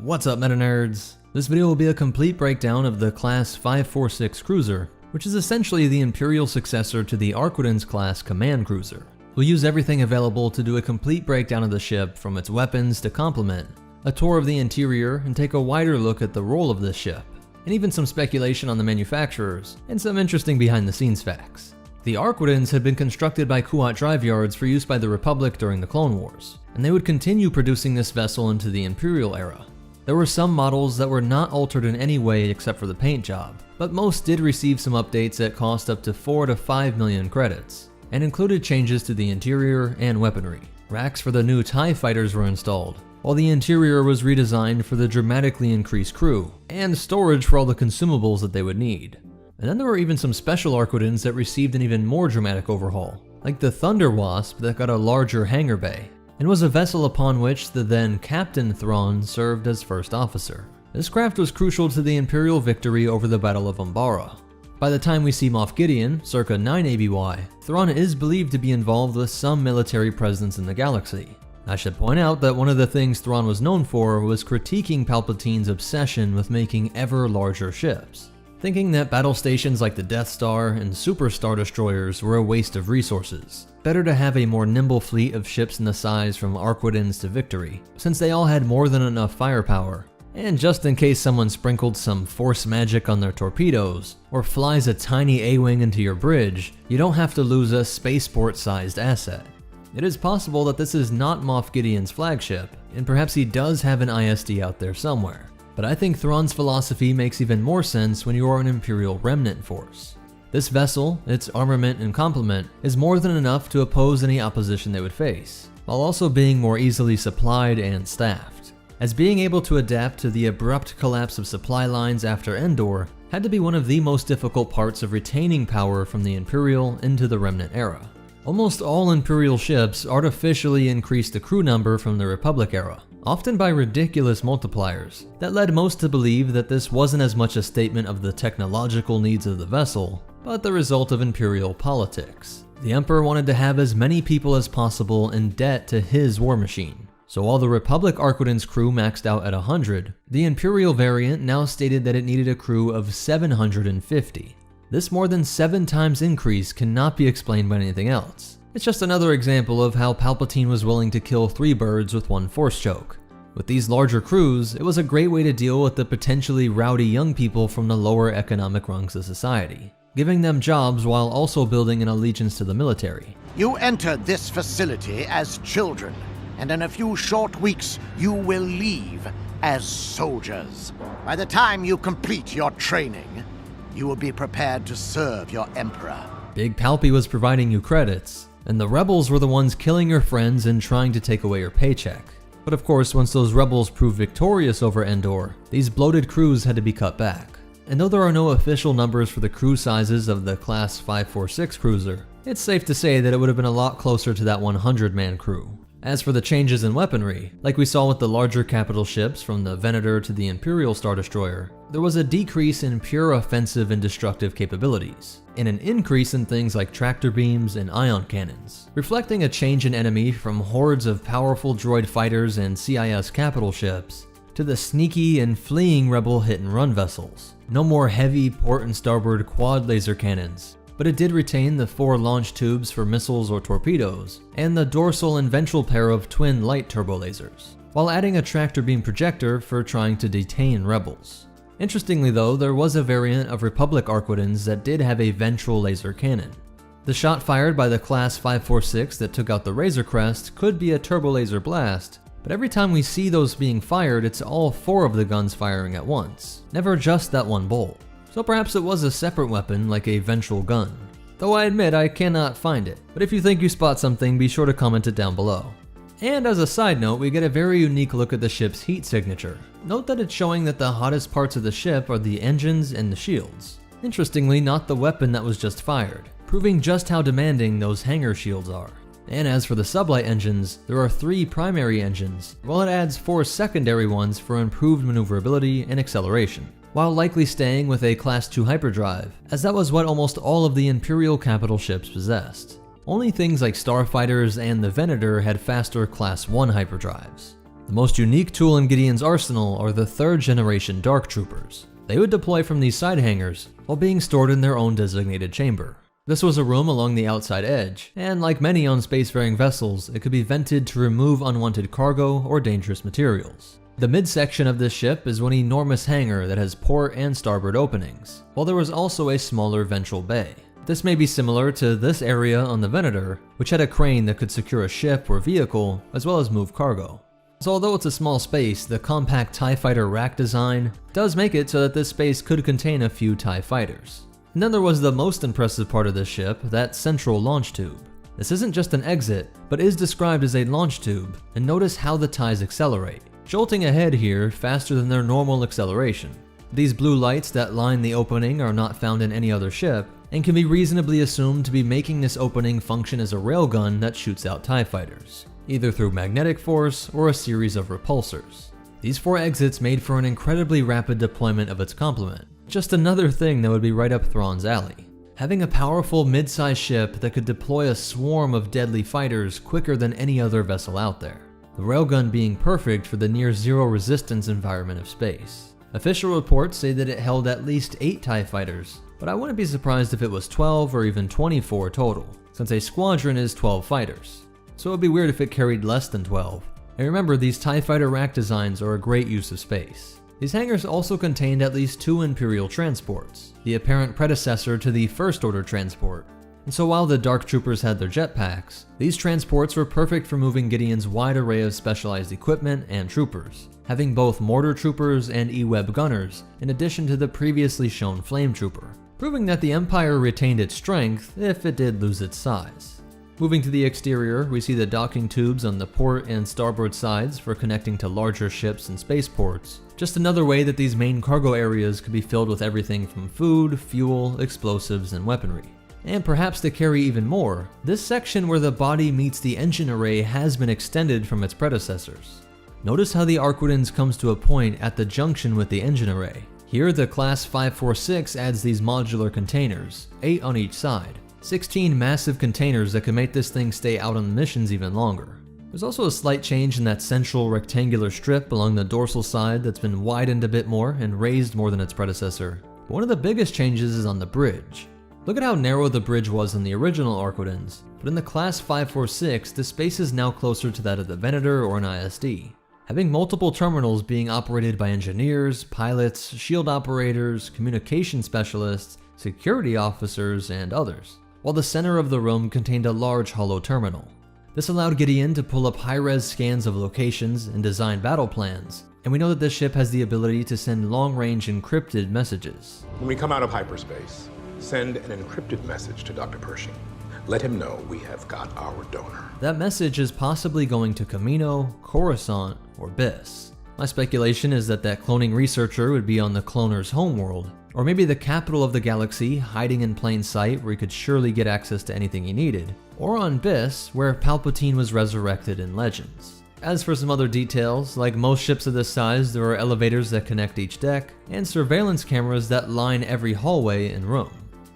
What's up, MetaNerds? This video will be a complete breakdown of the Class 546 cruiser, which is essentially the Imperial successor to the Arquitens-class command cruiser. We'll use everything available to do a complete breakdown of the ship from its weapons to complement, a tour of the interior, and take a wider look at the role of this ship, and even some speculation on the manufacturers, and some interesting behind-the-scenes facts. The Arquitens had been constructed by Kuat drive yards for use by the Republic during the Clone Wars, and they would continue producing this vessel into the Imperial era. There were some models that were not altered in any way except for the paint job, but most did receive some updates that cost up to 4 to 5 million credits, and included changes to the interior and weaponry. Racks for the new TIE fighters were installed, while the interior was redesigned for the dramatically increased crew, and storage for all the consumables that they would need. And then there were even some special Arquitens that received an even more dramatic overhaul, like the Thunder Wasp that got a larger hangar bay, and was a vessel upon which the then Captain Thrawn served as first officer. This craft was crucial to the Imperial victory over the Battle of Umbara. By the time we see Moff Gideon, circa 9 ABY, Thrawn is believed to be involved with some military presence in the galaxy. I should point out that one of the things Thrawn was known for was critiquing Palpatine's obsession with making ever larger ships, thinking that battle stations like the Death Star and Super Star Destroyers were a waste of resources. Better to have a more nimble fleet of ships in the size from Arquitens to Victory, since they all had more than enough firepower, and just in case someone sprinkled some force magic on their torpedoes, or flies a tiny A-wing into your bridge, you don't have to lose a spaceport-sized asset. It is possible that this is not Moff Gideon's flagship, and perhaps he does have an ISD out there somewhere. But I think Thrawn's philosophy makes even more sense when you are an Imperial remnant force. This vessel, its armament and complement, is more than enough to oppose any opposition they would face, while also being more easily supplied and staffed, as being able to adapt to the abrupt collapse of supply lines after Endor had to be one of the most difficult parts of retaining power from the Imperial into the Remnant era. Almost all Imperial ships artificially increased the crew number from the Republic era, often by ridiculous multipliers, that led most to believe that this wasn't as much a statement of the technological needs of the vessel, but the result of Imperial politics. The Emperor wanted to have as many people as possible in debt to his war machine. So while the Republic Arquitens crew maxed out at 100, the Imperial variant now stated that it needed a crew of 750. This more than 7 times increase cannot be explained by anything else. It's just another example of how Palpatine was willing to kill 3 birds with 1 force choke. With these larger crews, it was a great way to deal with the potentially rowdy young people from the lower economic rungs of society, giving them jobs while also building an allegiance to the military. You entered this facility as children, and in a few short weeks you will leave as soldiers. By the time you complete your training, you will be prepared to serve your Emperor. Big Palpy was providing you credits, and the rebels were the ones killing your friends and trying to take away your paycheck. But of course, once those rebels proved victorious over Endor, these bloated crews had to be cut back. And though there are no official numbers for the crew sizes of the Class 546 cruiser, it's safe to say that it would have been a lot closer to that 100-man crew. As for the changes in weaponry, like we saw with the larger capital ships from the Venator to the Imperial Star Destroyer, there was a decrease in pure offensive and destructive capabilities, and an increase in things like tractor beams and ion cannons, reflecting a change in enemy from hordes of powerful droid fighters and CIS capital ships to the sneaky and fleeing rebel hit-and-run vessels. No more heavy port and starboard quad laser cannons, but it did retain the 4 launch tubes for missiles or torpedoes, and the dorsal and ventral pair of twin light turbo lasers, while adding a tractor beam projector for trying to detain rebels. Interestingly though, there was a variant of Republic Arquitens that did have a ventral laser cannon. The shot fired by the Class 546 that took out the Razor Crest could be a turbo laser blast, but every time we see those being fired, it's all 4 of the guns firing at once, never just that one bolt. So perhaps it was a separate weapon like a ventral gun. Though I admit I cannot find it, but if you think you spot something, be sure to comment it down below. And as a side note, we get a very unique look at the ship's heat signature. Note that it's showing that the hottest parts of the ship are the engines and the shields. Interestingly, not the weapon that was just fired, proving just how demanding those hangar shields are. And as for the sublight engines, there are 3 primary engines, while it adds 4 secondary ones for improved maneuverability and acceleration, while likely staying with a Class 2 hyperdrive, as that was what almost all of the Imperial capital ships possessed. Only things like starfighters and the Venator had faster Class 1 hyperdrives. The most unique tool in Gideon's arsenal are the 3rd generation Dark Troopers. They would deploy from these side hangars while being stored in their own designated chamber. This was a room along the outside edge, and like many on spacefaring vessels, it could be vented to remove unwanted cargo or dangerous materials. The midsection of this ship is one enormous hangar that has port and starboard openings, while there was also a smaller ventral bay. This may be similar to this area on the Venator, which had a crane that could secure a ship or vehicle, as well as move cargo. So although it's a small space, the compact TIE fighter rack design does make it so that this space could contain a few TIE fighters. And then there was the most impressive part of this ship, that central launch tube. This isn't just an exit, but is described as a launch tube, and notice how the TIEs accelerate, jolting ahead here faster than their normal acceleration. These blue lights that line the opening are not found in any other ship, and can be reasonably assumed to be making this opening function as a railgun that shoots out TIE fighters, either through magnetic force or a series of repulsors. These 4 exits made for an incredibly rapid deployment of its complement, just another thing that would be right up Thrawn's alley. Having a powerful mid-sized ship that could deploy a swarm of deadly fighters quicker than any other vessel out there. The railgun being perfect for the near zero resistance environment of space. Official reports say that it held at least 8 TIE fighters, but I wouldn't be surprised if it was 12 or even 24 total, since a squadron is 12 fighters. So it would be weird if it carried less than 12. And remember, these TIE fighter rack designs are a great use of space. These hangars also contained at least 2 Imperial transports, the apparent predecessor to the First Order transport. And so while the Dark Troopers had their jetpacks, these transports were perfect for moving Gideon's wide array of specialized equipment and troopers, having both mortar troopers and E-Web gunners, in addition to the previously shown flame trooper, proving that the Empire retained its strength if it did lose its size. Moving to the exterior, we see the docking tubes on the port and starboard sides for connecting to larger ships and spaceports. Just another way that these main cargo areas could be filled with everything from food, fuel, explosives, and weaponry. And perhaps to carry even more, this section where the body meets the engine array has been extended from its predecessors. Notice how the Arquitens comes to a point at the junction with the engine array. Here the Class 546 adds these modular containers, 8 on each side. 16 massive containers that could make this thing stay out on missions even longer. There's also a slight change in that central rectangular strip along the dorsal side that's been widened a bit more and raised more than its predecessor. But one of the biggest changes is on the bridge. Look at how narrow the bridge was in the original Arquitens, but in the Class 546, the space is now closer to that of the Venator or an ISD. Having multiple terminals being operated by engineers, pilots, shield operators, communication specialists, security officers, and others, while the center of the room contained a large hollow terminal. This allowed Gideon to pull up high-res scans of locations and design battle plans, and we know that this ship has the ability to send long-range encrypted messages. When we come out of hyperspace, send an encrypted message to Dr. Pershing. Let him know we have got our donor. That message is possibly going to Camino, Coruscant, or Biss. My speculation is that cloning researcher would be on the cloner's homeworld, or maybe the capital of the galaxy, hiding in plain sight where he could surely get access to anything he needed, or on Biss, where Palpatine was resurrected in Legends. As for some other details, like most ships of this size, there are elevators that connect each deck, and surveillance cameras that line every hallway and room.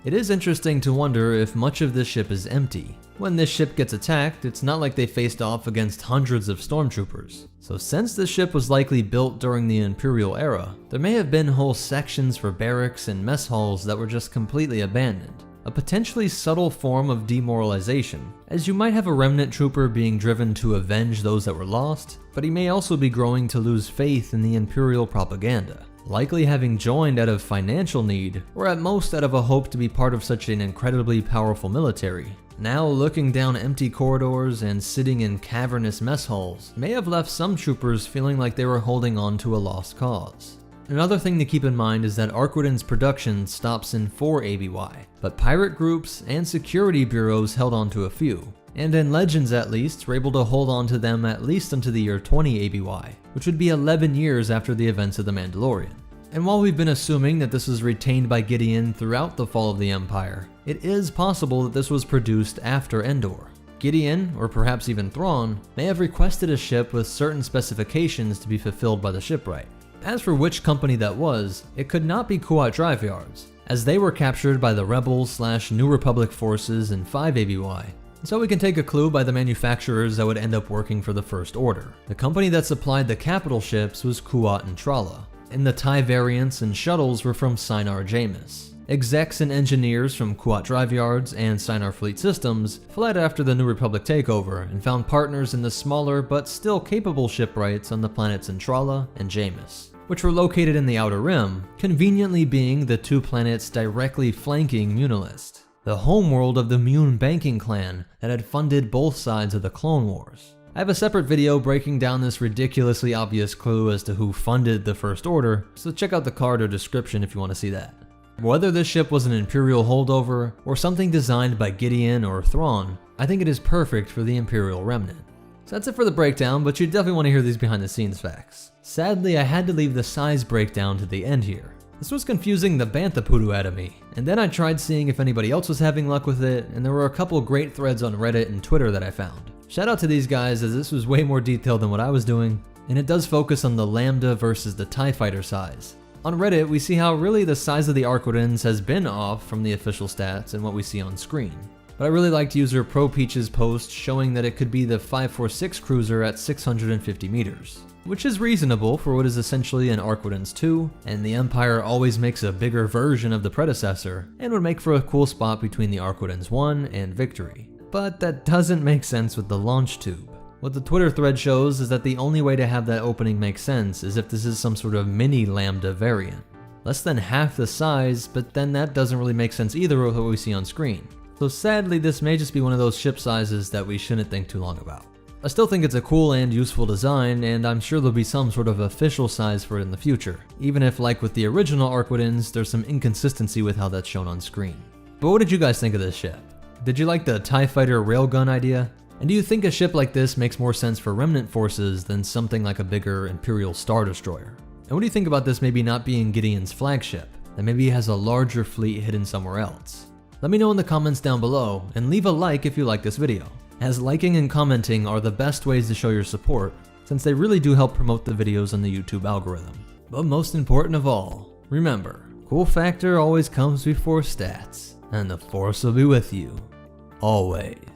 It is interesting to wonder if much of this ship is empty. When this ship gets attacked, it's not like they faced off against hundreds of stormtroopers. So since this ship was likely built during the Imperial era, there may have been whole sections for barracks and mess halls that were just completely abandoned. A potentially subtle form of demoralization, as you might have a remnant trooper being driven to avenge those that were lost, but he may also be growing to lose faith in the Imperial propaganda, likely having joined out of financial need, or at most out of a hope to be part of such an incredibly powerful military. Now looking down empty corridors and sitting in cavernous mess halls may have left some troopers feeling like they were holding on to a lost cause. Another thing to keep in mind is that Arquitens production stops in 4 ABY, but pirate groups and security bureaus held on to a few, and in Legends at least, were able to hold on to them at least until the year 20 ABY, which would be 11 years after the events of The Mandalorian. And while we've been assuming that this was retained by Gideon throughout the fall of the Empire, it is possible that this was produced after Endor. Gideon, or perhaps even Thrawn, may have requested a ship with certain specifications to be fulfilled by the shipwright. As for which company that was, it could not be Kuat Drive Yards, as they were captured by the Rebels/New Republic forces in 5 ABY. So we can take a clue by the manufacturers that would end up working for the First Order. The company that supplied the capital ships was Kuat and Tralla. and the TIE variants and shuttles were from Sinar Jameis. Execs and engineers from Kuat Drive Yards and Sinar Fleet Systems fled after the New Republic takeover and found partners in the smaller but still capable shipwrights on the planets Entrala and Jameis, which were located in the Outer Rim, conveniently being the two planets directly flanking Munilist, the homeworld of the Mun banking clan that had funded both sides of the Clone Wars. I have a separate video breaking down this ridiculously obvious clue as to who funded the First Order, so check out the card or description if you want to see that. Whether this ship was an Imperial holdover or something designed by Gideon or Thrawn, I think it is perfect for the Imperial remnant. So that's it for the breakdown, but you definitely want to hear these behind the scenes facts. Sadly, I had to leave the size breakdown to the end here. This was confusing the Bantha Poodoo out of me, and then I tried seeing if anybody else was having luck with it, and there were a couple great threads on Reddit and Twitter that I found. Shout out to these guys, as this was way more detailed than what I was doing, and it does focus on the Lambda versus the TIE Fighter size. On Reddit, we see how really the size of the Arquitans has been off from the official stats and what we see on screen. But I really liked user ProPeach's post showing that it could be the 546 cruiser at 650 meters, which is reasonable for what is essentially an Arquitans 2, and the Empire always makes a bigger version of the predecessor, and would make for a cool spot between the Arquitans 1 and Victory. But that doesn't make sense with the launch tube. What the Twitter thread shows is that the only way to have that opening make sense is if this is some sort of mini Lambda variant. Less than half the size, but then that doesn't really make sense either with what we see on screen. So sadly, this may just be one of those ship sizes that we shouldn't think too long about. I still think it's a cool and useful design, and I'm sure there'll be some sort of official size for it in the future, even if, like with the original Arquitans, there's some inconsistency with how that's shown on screen. But what did you guys think of this ship? Did you like the TIE Fighter railgun idea? And do you think a ship like this makes more sense for Remnant forces than something like a bigger Imperial Star Destroyer? And what do you think about this maybe not being Gideon's flagship, that maybe he has a larger fleet hidden somewhere else? Let me know in the comments down below, and leave a like if you like this video, as liking and commenting are the best ways to show your support, since they really do help promote the videos on the YouTube algorithm. But most important of all, remember, cool factor always comes before stats, and the Force will be with you, always.